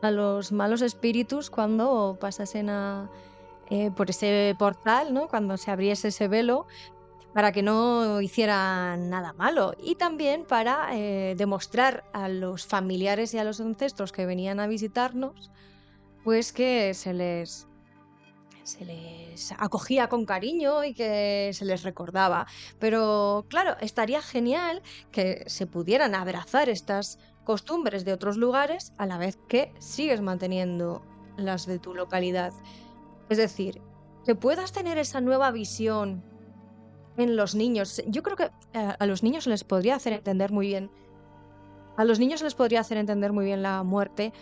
a los malos espíritus cuando pasasen por ese portal, ¿no? Cuando se abriese ese velo, para que no hicieran nada malo, y también para demostrar a los familiares y a los ancestros que venían a visitarnos, pues que se les acogía con cariño y que se les recordaba. Pero claro, estaría genial que se pudieran abrazar estas costumbres de otros lugares a la vez que sigues manteniendo las de tu localidad. Es decir, que puedas tener esa nueva visión en los niños. Yo creo que a los niños les podría hacer entender muy bien. A los niños les podría hacer entender muy bien la muerte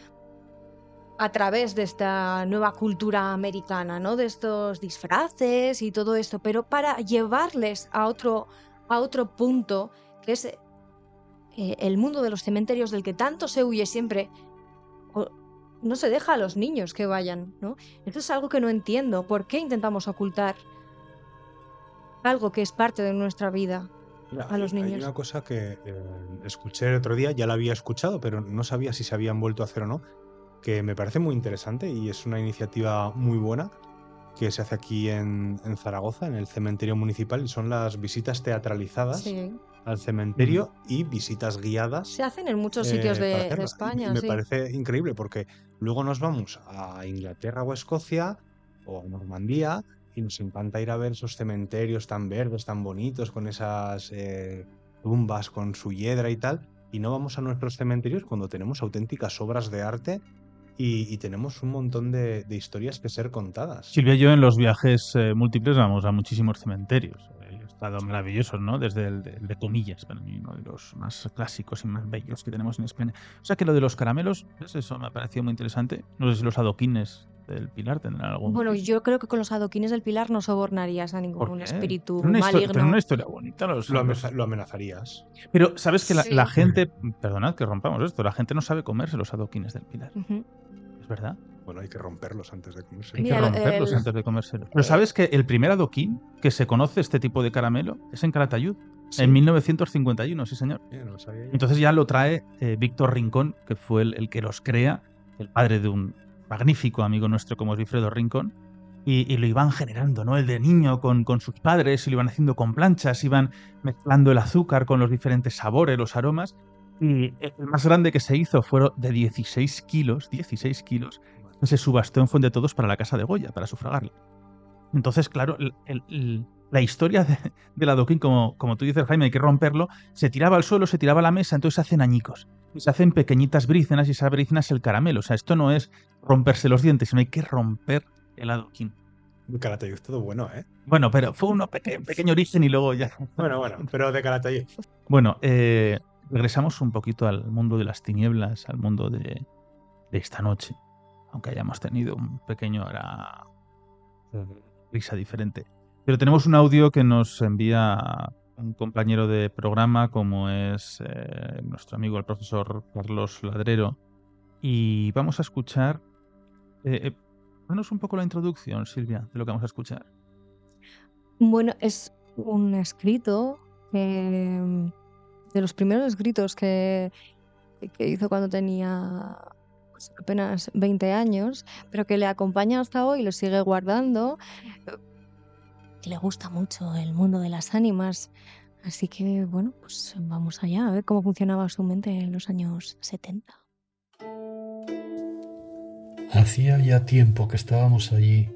a través de esta nueva cultura americana, ¿no? De estos disfraces y todo esto, pero para llevarles a otro punto, que es el mundo de los cementerios, del que tanto se huye siempre. No se deja a los niños que vayan, ¿no? Esto es algo que no entiendo. ¿Por qué intentamos ocultar algo que es parte de nuestra vida a los niños? Hay una cosa que escuché el otro día, ya la había escuchado, pero no sabía si se habían vuelto a hacer o no, que me parece muy interesante y es una iniciativa muy buena que se hace aquí en Zaragoza, en el cementerio municipal, y son las visitas teatralizadas al cementerio y visitas guiadas. Se hacen en muchos sitios de España. Y me parece increíble porque luego nos vamos a Inglaterra o a Escocia o a Normandía y nos encanta ir a ver esos cementerios tan verdes, tan bonitos, con esas tumbas, con su hiedra y tal, y no vamos a nuestros cementerios cuando tenemos auténticas obras de arte y tenemos un montón de historias que ser contadas. Silvia y yo en los viajes múltiples vamos a muchísimos cementerios. He estado maravillosos, ¿no? Desde el de Comillas, para mí, uno de los más clásicos y más bellos que tenemos en España. O sea que lo de los caramelos, ¿ves? Eso me ha parecido muy interesante. No sé si los adoquines del Pilar tendrán algún... Bueno, yo creo que con los adoquines del Pilar no sobornarías a ¿Por ningún qué? espíritu Pero una maligno. historia bonita. Lo amenazarías. Pero, ¿sabes que la Sí. gente... Perdonad que rompamos esto. La gente no sabe comerse los adoquines del Pilar. Ujú. ¿Es verdad? Bueno, hay que romperlos antes de comerse. Hay que Mira, romperlos el- antes de comérselos. Pero ¿sabes que el primer adoquín que se conoce este tipo de caramelo es en Calatayud? Sí. En 1951, sí señor. No lo sabía yo. Entonces ya lo trae Víctor Rincón, que fue el que los crea, el padre de un magnífico amigo nuestro como es Wilfredo Rincón, y lo iban generando, ¿no? El de niño con sus padres, y lo iban haciendo con planchas, iban mezclando el azúcar con los diferentes sabores, los aromas, y el más grande que se hizo fueron de 16 kilos, que se subastó en Fuendetodos para la casa de Goya, para sufragarla. Entonces, claro, la historia del adoquín, como tú dices, Jaime, hay que romperlo, se tiraba al suelo, se tiraba a la mesa, entonces se hacen añicos. Y se hacen pequeñitas brícenas y esa brícena es el caramelo. O sea, esto no es romperse los dientes, sino hay que romper el adoquín. Calatayud todo bueno, ¿eh? Bueno, pero fue un pequeño origen y luego ya... Bueno, pero de Calatayud. Bueno, regresamos un poquito al mundo de las tinieblas, al mundo de esta noche, aunque hayamos tenido un pequeño risa diferente. Pero tenemos un audio que nos envía un compañero de programa como es nuestro amigo el profesor Carlos Ladrero, y vamos a escuchar... Danos un poco la introducción, Silvia, de lo que vamos a escuchar. Bueno, es un escrito de los primeros escritos que hizo cuando tenía pues, apenas 20 años, pero que le acompaña hasta hoy y lo sigue guardando. Que le gusta mucho el mundo de las ánimas. Así que, bueno, pues vamos allá a ver cómo funcionaba su mente en los años 70. Hacía ya tiempo que estábamos allí,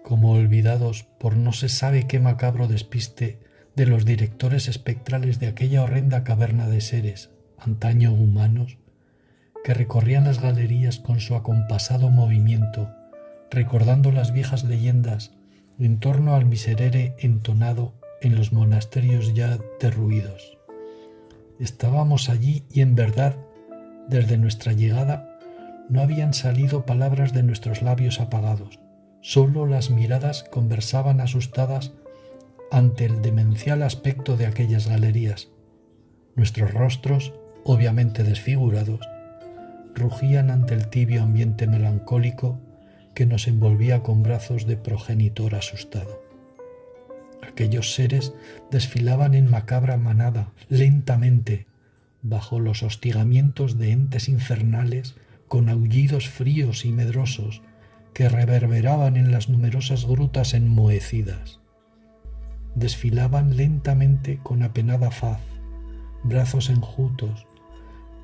como olvidados por no se sabe qué macabro despiste de los directores espectrales de aquella horrenda caverna de seres, antaño humanos, que recorrían las galerías con su acompasado movimiento, recordando las viejas leyendas en torno al miserere entonado en los monasterios ya derruidos. Estábamos allí y en verdad, desde nuestra llegada, no habían salido palabras de nuestros labios apagados, solo las miradas conversaban asustadas ante el demencial aspecto de aquellas galerías. Nuestros rostros, obviamente desfigurados, rugían ante el tibio ambiente melancólico que nos envolvía con brazos de progenitor asustado. Aquellos seres desfilaban en macabra manada, lentamente, bajo los hostigamientos de entes infernales con aullidos fríos y medrosos que reverberaban en las numerosas grutas enmohecidas. Desfilaban lentamente con apenada faz, brazos enjutos,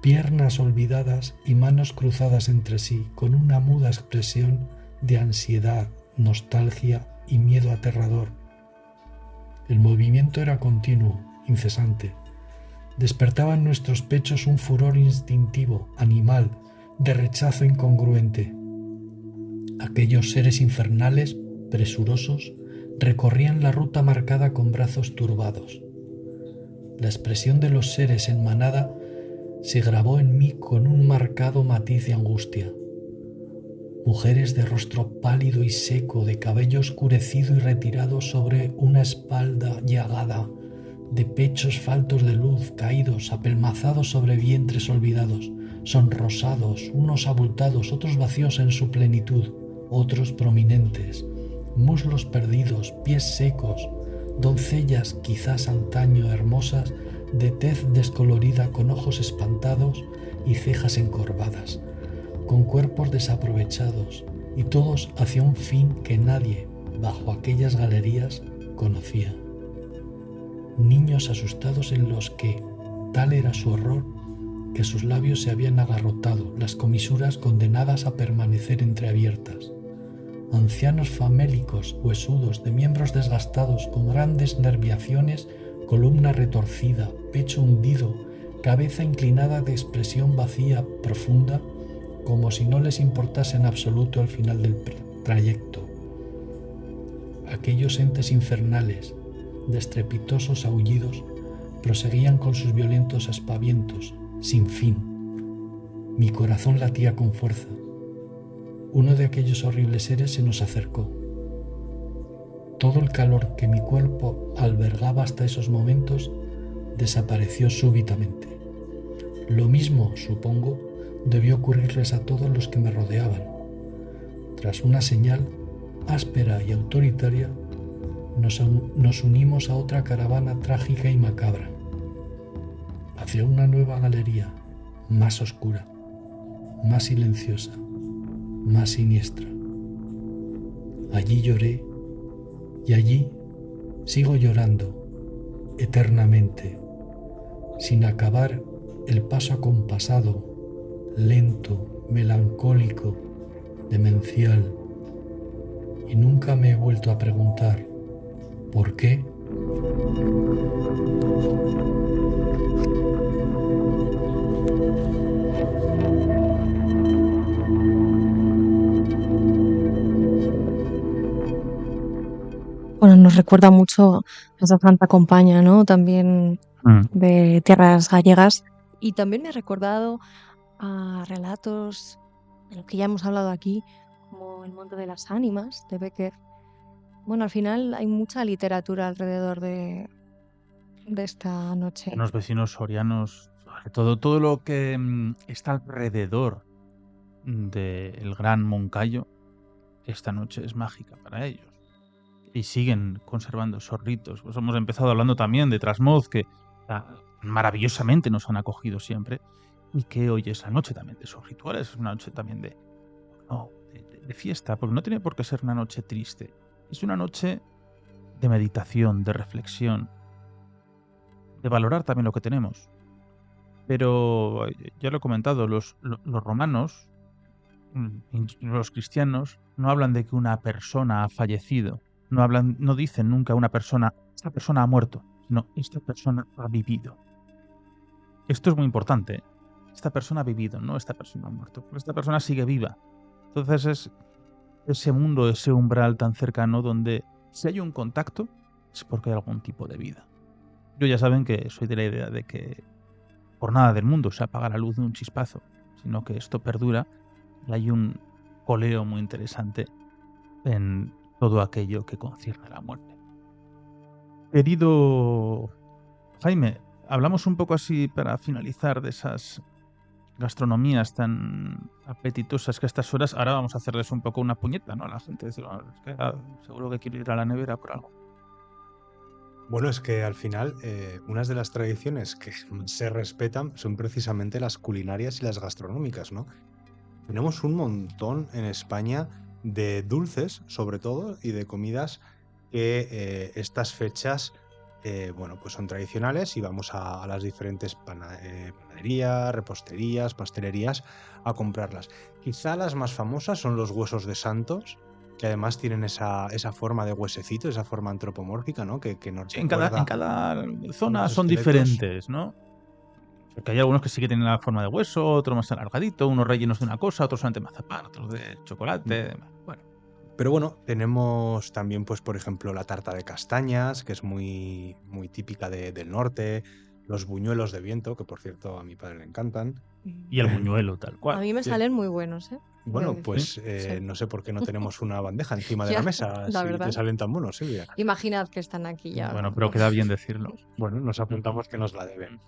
piernas olvidadas y manos cruzadas entre sí, con una muda expresión de ansiedad, nostalgia y miedo aterrador. El movimiento era continuo, incesante. Despertaba en nuestros pechos un furor instintivo, animal, de rechazo incongruente. Aquellos seres infernales, presurosos, recorrían la ruta marcada con brazos turbados. La expresión de los seres en manada se grabó en mí con un marcado matiz de angustia. Mujeres de rostro pálido y seco, de cabello oscurecido y retirado sobre una espalda llagada, de pechos faltos de luz, caídos, apelmazados sobre vientres olvidados, sonrosados, unos abultados, otros vacíos en su plenitud, otros prominentes, muslos perdidos, pies secos, doncellas quizás antaño hermosas, de tez descolorida con ojos espantados y cejas encorvadas, con cuerpos desaprovechados, y todos hacia un fin que nadie, bajo aquellas galerías, conocía. Niños asustados en los que, tal era su horror, que sus labios se habían agarrotado, las comisuras condenadas a permanecer entreabiertas. Ancianos famélicos, huesudos, de miembros desgastados, con grandes nerviaciones, columna retorcida, pecho hundido, cabeza inclinada de expresión vacía, profunda, como si no les importase en absoluto el final del trayecto. Aquellos entes infernales, de estrepitosos aullidos, proseguían con sus violentos aspavientos, sin fin. Mi corazón latía con fuerza. Uno de aquellos horribles seres se nos acercó. Todo el calor que mi cuerpo albergaba hasta esos momentos desapareció súbitamente. Lo mismo, supongo, debió ocurrirles a todos los que me rodeaban. Tras una señal áspera y autoritaria, nos unimos a otra caravana trágica y macabra, hacia una nueva galería, más oscura, más silenciosa, más siniestra. Allí lloré y allí sigo llorando eternamente, sin acabar el paso acompasado, lento, melancólico, demencial, y nunca me he vuelto a preguntar ¿por qué? Bueno, nos recuerda mucho a esa Santa Compaña, ¿no? También de tierras gallegas. Y también me ha recordado a relatos de los que ya hemos hablado aquí, como El Monte de las Ánimas, de Becker. Bueno, al final hay mucha literatura alrededor de esta noche. Los vecinos sorianos, sobre todo lo que está alrededor del Gran Moncayo, esta noche es mágica para ellos. Y siguen conservando esos ritos. Pues hemos empezado hablando también de Trasmoz, que maravillosamente nos han acogido siempre, y que hoy es la noche también de esos rituales, es una noche también de fiesta, porque no tiene por qué ser una noche triste. Es una noche de meditación, de reflexión, de valorar también lo que tenemos. Pero ya lo he comentado, los romanos, los cristianos, no hablan de que una persona ha fallecido. No dicen nunca esta persona ha muerto. No, esta persona ha vivido. Esto es muy importante. ¿Eh? Esta persona ha vivido, no esta persona ha muerto. Porque esta persona sigue viva. Entonces es ese mundo, ese umbral tan cercano donde si hay un contacto es porque hay algún tipo de vida. Yo ya saben que soy de la idea de que por nada del mundo se apaga la luz de un chispazo, sino que esto perdura y hay un coleo muy interesante en todo aquello que concierne a la muerte. Querido Jaime, hablamos un poco así para finalizar de esas gastronomías tan apetitosas que a estas horas, ahora vamos a hacerles un poco una puñeta, ¿no? A la gente, decir, es que seguro que quiero ir a la nevera por algo. Bueno, es que al final unas de las tradiciones que se respetan son precisamente las culinarias y las gastronómicas, ¿no? Tenemos un montón en España de dulces, sobre todo, y de comidas que estas fechas, bueno, pues son tradicionales y vamos a las diferentes panaderías, reposterías, pastelerías a comprarlas. Quizá las más famosas son los huesos de santos, que además tienen esa forma de huesecito, esa forma antropomórfica, ¿no? Que nos sí, en cada zona son diferentes, ¿no? Porque hay algunos que sí que tienen la forma de hueso, otros más alargadito, unos rellenos de una cosa, otros solamente mazapán, otros de chocolate. Bueno. Pero bueno, tenemos también, pues, por ejemplo, la tarta de castañas, que es muy, muy típica del norte, los buñuelos de viento, que por cierto a mi padre le encantan. Y el buñuelo, tal cual. A mí me salen muy buenos, ¿eh? Bueno, pues sí. No sé por qué no tenemos una bandeja encima de la mesa, si te salen tan buenos, Silvia. Imaginad que están aquí ya. Bueno, pero queda bien decirlo. Bueno, nos apuntamos que nos la deben.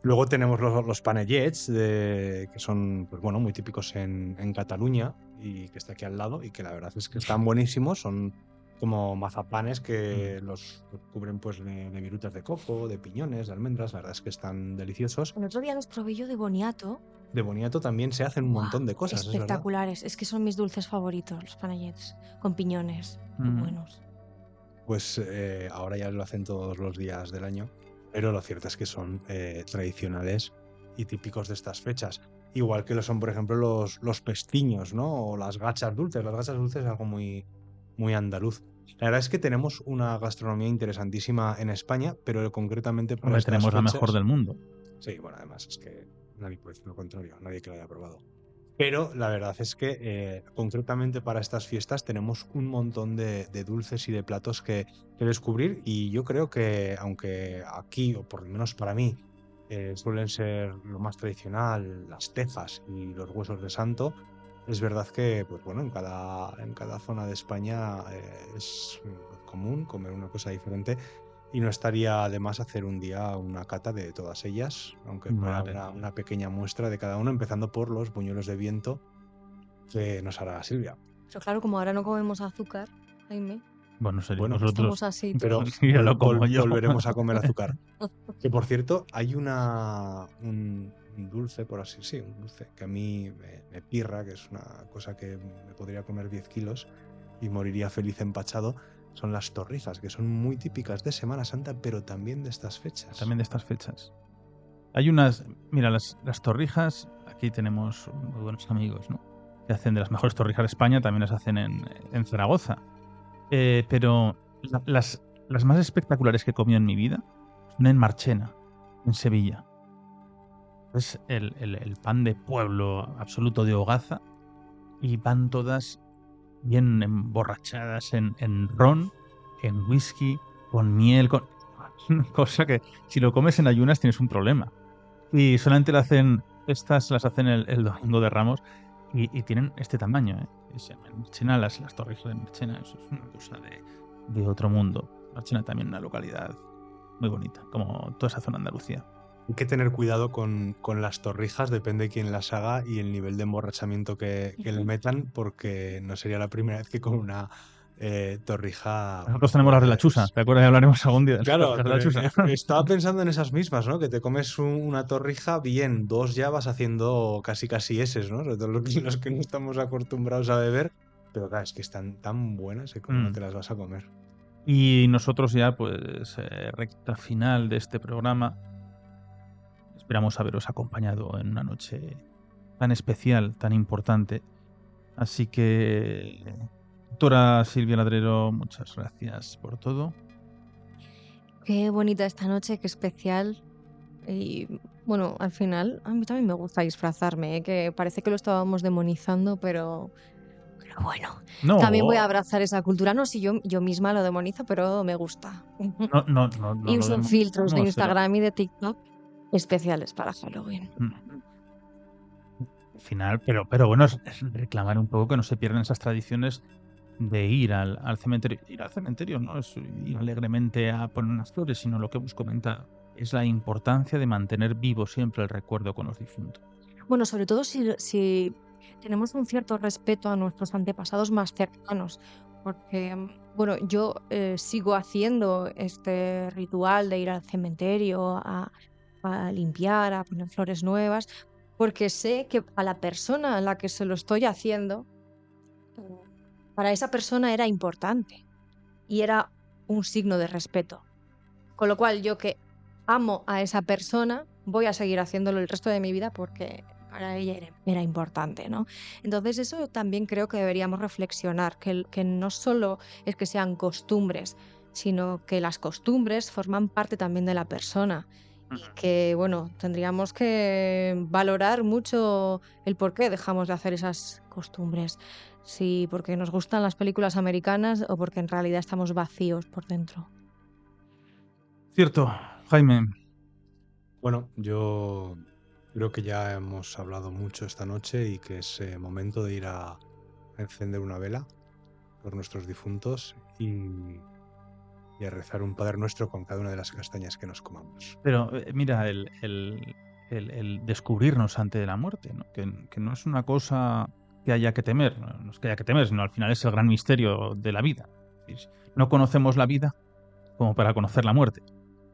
Luego tenemos los panellets, que son, pues bueno, muy típicos en Cataluña y que está aquí al lado y que la verdad es que están buenísimos. Son como mazapanes que los cubren pues de virutas de coco, de piñones, de almendras. La verdad es que están deliciosos. El otro día los probé yo de boniato. De boniato también se hacen un montón de cosas, espectaculares. Es que son mis dulces favoritos, los panellets, con piñones. Muy buenos. Pues ahora ya lo hacen todos los días del año. Pero lo cierto es que son tradicionales y típicos de estas fechas. Igual que lo son, por ejemplo, los pestiños, ¿no? O las gachas dulces. Las gachas dulces es algo muy, muy andaluz. La verdad es que tenemos una gastronomía interesantísima en España, pero concretamente por estas tenemos fechas, la mejor del mundo. Sí, bueno, además es que nadie puede decir lo contrario, nadie que lo haya probado. Pero la verdad es que concretamente para estas fiestas tenemos un montón de dulces y de platos que descubrir, y yo creo que aunque aquí, o por lo menos para mí, suelen ser lo más tradicional las tejas y los huesos de santo, es verdad que pues bueno, en cada zona de España es común comer una cosa diferente. Y no estaría de más hacer un día una cata de todas ellas, aunque fuera Vale. una pequeña muestra de cada uno, empezando por los buñuelos de viento que nos hará Silvia. Pero claro, como ahora no comemos azúcar, Jaime, Bueno, sería Bueno, vosotros. estamos así pero todos. Ya lo como yo. volveremos a comer azúcar. Que por cierto, hay un dulce, por así sí, un dulce que a mí me pirra, que es una cosa que me podría comer 10 kilos y moriría feliz empachado. Son las torrijas, que son muy típicas de Semana Santa, pero también de estas fechas. También de estas fechas. Hay unas, mira, las torrijas, aquí tenemos muy buenos amigos, ¿no? Que hacen de las mejores torrijas de España, también las hacen en Zaragoza. Pero las más espectaculares que he comido en mi vida son en Marchena, en Sevilla. Es el pan de pueblo absoluto de hogaza, y van todas bien emborrachadas en ron, en whisky, con miel, con una cosa que si lo comes en ayunas tienes un problema. Y solamente estas las hacen el domingo de Ramos, y tienen este tamaño, ¿eh? Se llaman Marchena, las torrijas de Marchena, eso es una cosa de otro mundo. Marchena también una localidad muy bonita, como toda esa zona de Andalucía. Hay que tener cuidado con las torrijas, depende quién las haga y el nivel de emborrachamiento que le metan, porque no sería la primera vez que con una torrija. Nosotros tenemos las de la Chusa, ¿te acuerdas? Hablaremos algún día de las Claro, torrijas de la Chusa. estaba pensando en esas mismas, ¿no? Que te comes una torrija, bien, dos ya vas haciendo casi eses, ¿no? Sobre todo los que no estamos acostumbrados a beber, pero claro, es que están tan buenas que como no te las vas a comer. Y nosotros ya, pues, recta final de este programa, esperamos haberos acompañado en una noche tan especial, tan importante. Así que, doctora Silvia Ladrero, muchas gracias por todo. Qué bonita esta noche, qué especial. Y bueno, al final, a mí también me gusta disfrazarme, ¿eh? Que parece que lo estábamos demonizando, pero bueno, No, también voy a abrazar esa cultura. No, si yo misma lo demonizo, pero me gusta. no Y lo uso filtros de no, Instagram y de TikTok especiales para Halloween. Al final, pero bueno, es reclamar un poco que no se pierdan esas tradiciones de ir al cementerio. Ir al cementerio no es ir alegremente a poner unas flores, sino lo que hemos comentado. Es la importancia de mantener vivo siempre el recuerdo con los difuntos. Bueno, sobre todo si tenemos un cierto respeto a nuestros antepasados más cercanos, porque, bueno, yo sigo haciendo este ritual de ir al cementerio a limpiar, a poner flores nuevas, porque sé que a la persona a la que se lo estoy haciendo, para esa persona era importante y era un signo de respeto. Con lo cual, yo que amo a esa persona, voy a seguir haciéndolo el resto de mi vida porque para ella era importante, ¿no? Entonces eso también creo que deberíamos reflexionar, que no solo es que sean costumbres, sino que las costumbres forman parte también de la persona y que, bueno, tendríamos que valorar mucho el por qué dejamos de hacer esas costumbres. Si porque nos gustan las películas americanas o porque en realidad estamos vacíos por dentro. Cierto, Jaime. Bueno, yo creo que ya hemos hablado mucho esta noche y que es momento de ir a encender una vela por nuestros difuntos y a rezar un Padre Nuestro con cada una de las castañas que nos comamos. Pero mira, el descubrirnos ante la muerte, ¿no? Que no es una cosa que haya que temer, no es que haya que temer, sino al final es el gran misterio de la vida. No conocemos la vida como para conocer la muerte,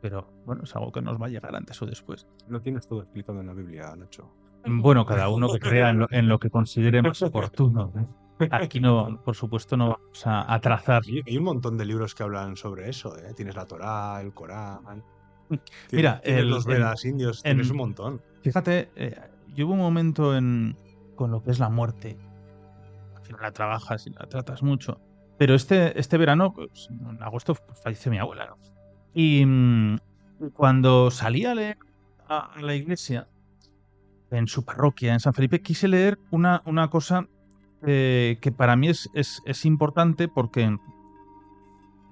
pero bueno, es algo que nos va a llegar antes o después. Lo tienes todo explicado en la Biblia, Nacho. Bueno, cada uno que crea en lo que considere más oportuno. Aquí no, por supuesto, no vamos a trazar. Hay un montón de libros que hablan sobre eso, ¿eh? Tienes la Torá, el Corán. Mira, tienes los Vedas indios, tienes un montón. Fíjate, yo hubo un momento con lo que es la muerte. Al final la trabajas y la tratas mucho. Pero este verano, pues, en agosto, pues, falleció mi abuela, ¿no? Y cuando salí a leer a la iglesia, en su parroquia, en San Felipe, quise leer una cosa que para mí es importante porque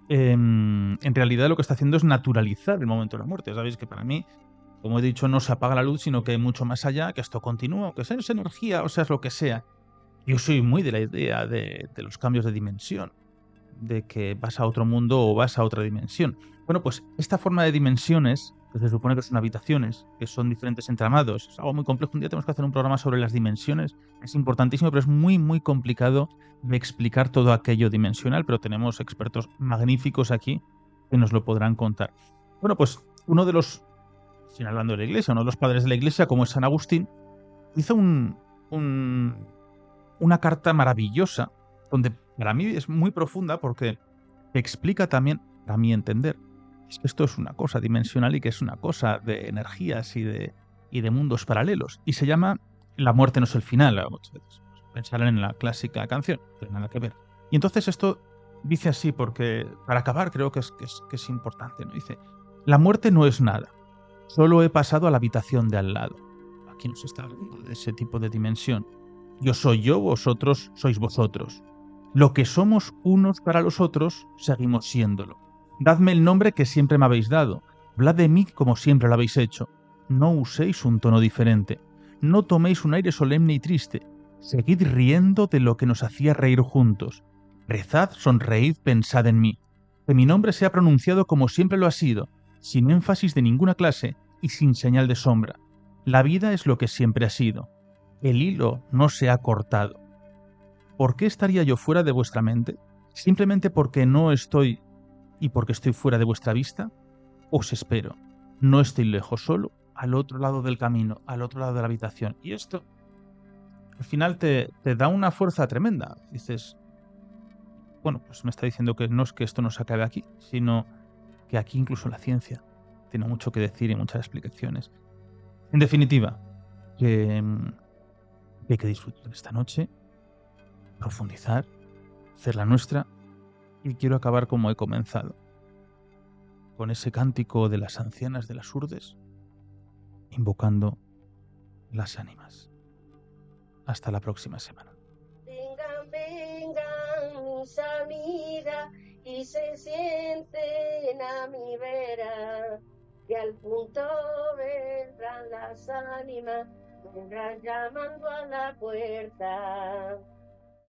en realidad lo que está haciendo es naturalizar el momento de la muerte. Sabéis que para mí, como he dicho, no se apaga la luz, sino que hay mucho más allá, que esto continúa, que sea energía, o sea, es lo que sea. Yo soy muy de la idea de los cambios de dimensión, de que vas a otro mundo o vas a otra dimensión. Bueno, pues esta forma de dimensiones, que se supone que son habitaciones, que son diferentes entramados, es algo muy complejo. Un día tenemos que hacer un programa sobre las dimensiones. Es importantísimo, pero es muy, muy complicado de explicar todo aquello dimensional, pero tenemos expertos magníficos aquí que nos lo podrán contar. Bueno, pues uno de los, sin hablando de la Iglesia, uno de los padres de la Iglesia, como es San Agustín, hizo una carta maravillosa, donde para mí es muy profunda porque explica también, a mi entender, es que esto es una cosa dimensional y que es una cosa de energías y de mundos paralelos. Y se llama La muerte no es el final. Muchas veces pensarán en la clásica canción, no tiene nada que ver. Y entonces esto dice así, porque para acabar creo que es importante, ¿no? Dice, la muerte no es nada, solo he pasado a la habitación de al lado. Aquí nos está hablando de ese tipo de dimensión. Yo soy yo, vosotros sois vosotros. Lo que somos unos para los otros, seguimos siéndolo. Dadme el nombre que siempre me habéis dado. Hablad de mí como siempre lo habéis hecho. No uséis un tono diferente. No toméis un aire solemne y triste. Seguid riendo de lo que nos hacía reír juntos. Rezad, sonreíd, pensad en mí. Que mi nombre sea pronunciado como siempre lo ha sido, sin énfasis de ninguna clase y sin señal de sombra. La vida es lo que siempre ha sido. El hilo no se ha cortado. ¿Por qué estaría yo fuera de vuestra mente? ¿Simplemente porque no estoy y porque estoy fuera de vuestra vista? Os espero. No estoy lejos, solo al otro lado del camino, al otro lado de la habitación. Y esto, al final, te da una fuerza tremenda. Dices, bueno, pues me está diciendo que no es que esto no se acabe aquí, sino que aquí incluso la ciencia tiene mucho que decir y muchas explicaciones. En definitiva, que hay que disfrutar esta noche, profundizar, hacer la nuestra, y quiero acabar como he comenzado, con ese cántico de las ancianas de las Urdes, invocando las ánimas. Hasta la próxima semana. Vengan, vengan mis amigas y se sienten a mi vera, que al punto vendrán las ánimas, vendrán llamando a la puerta.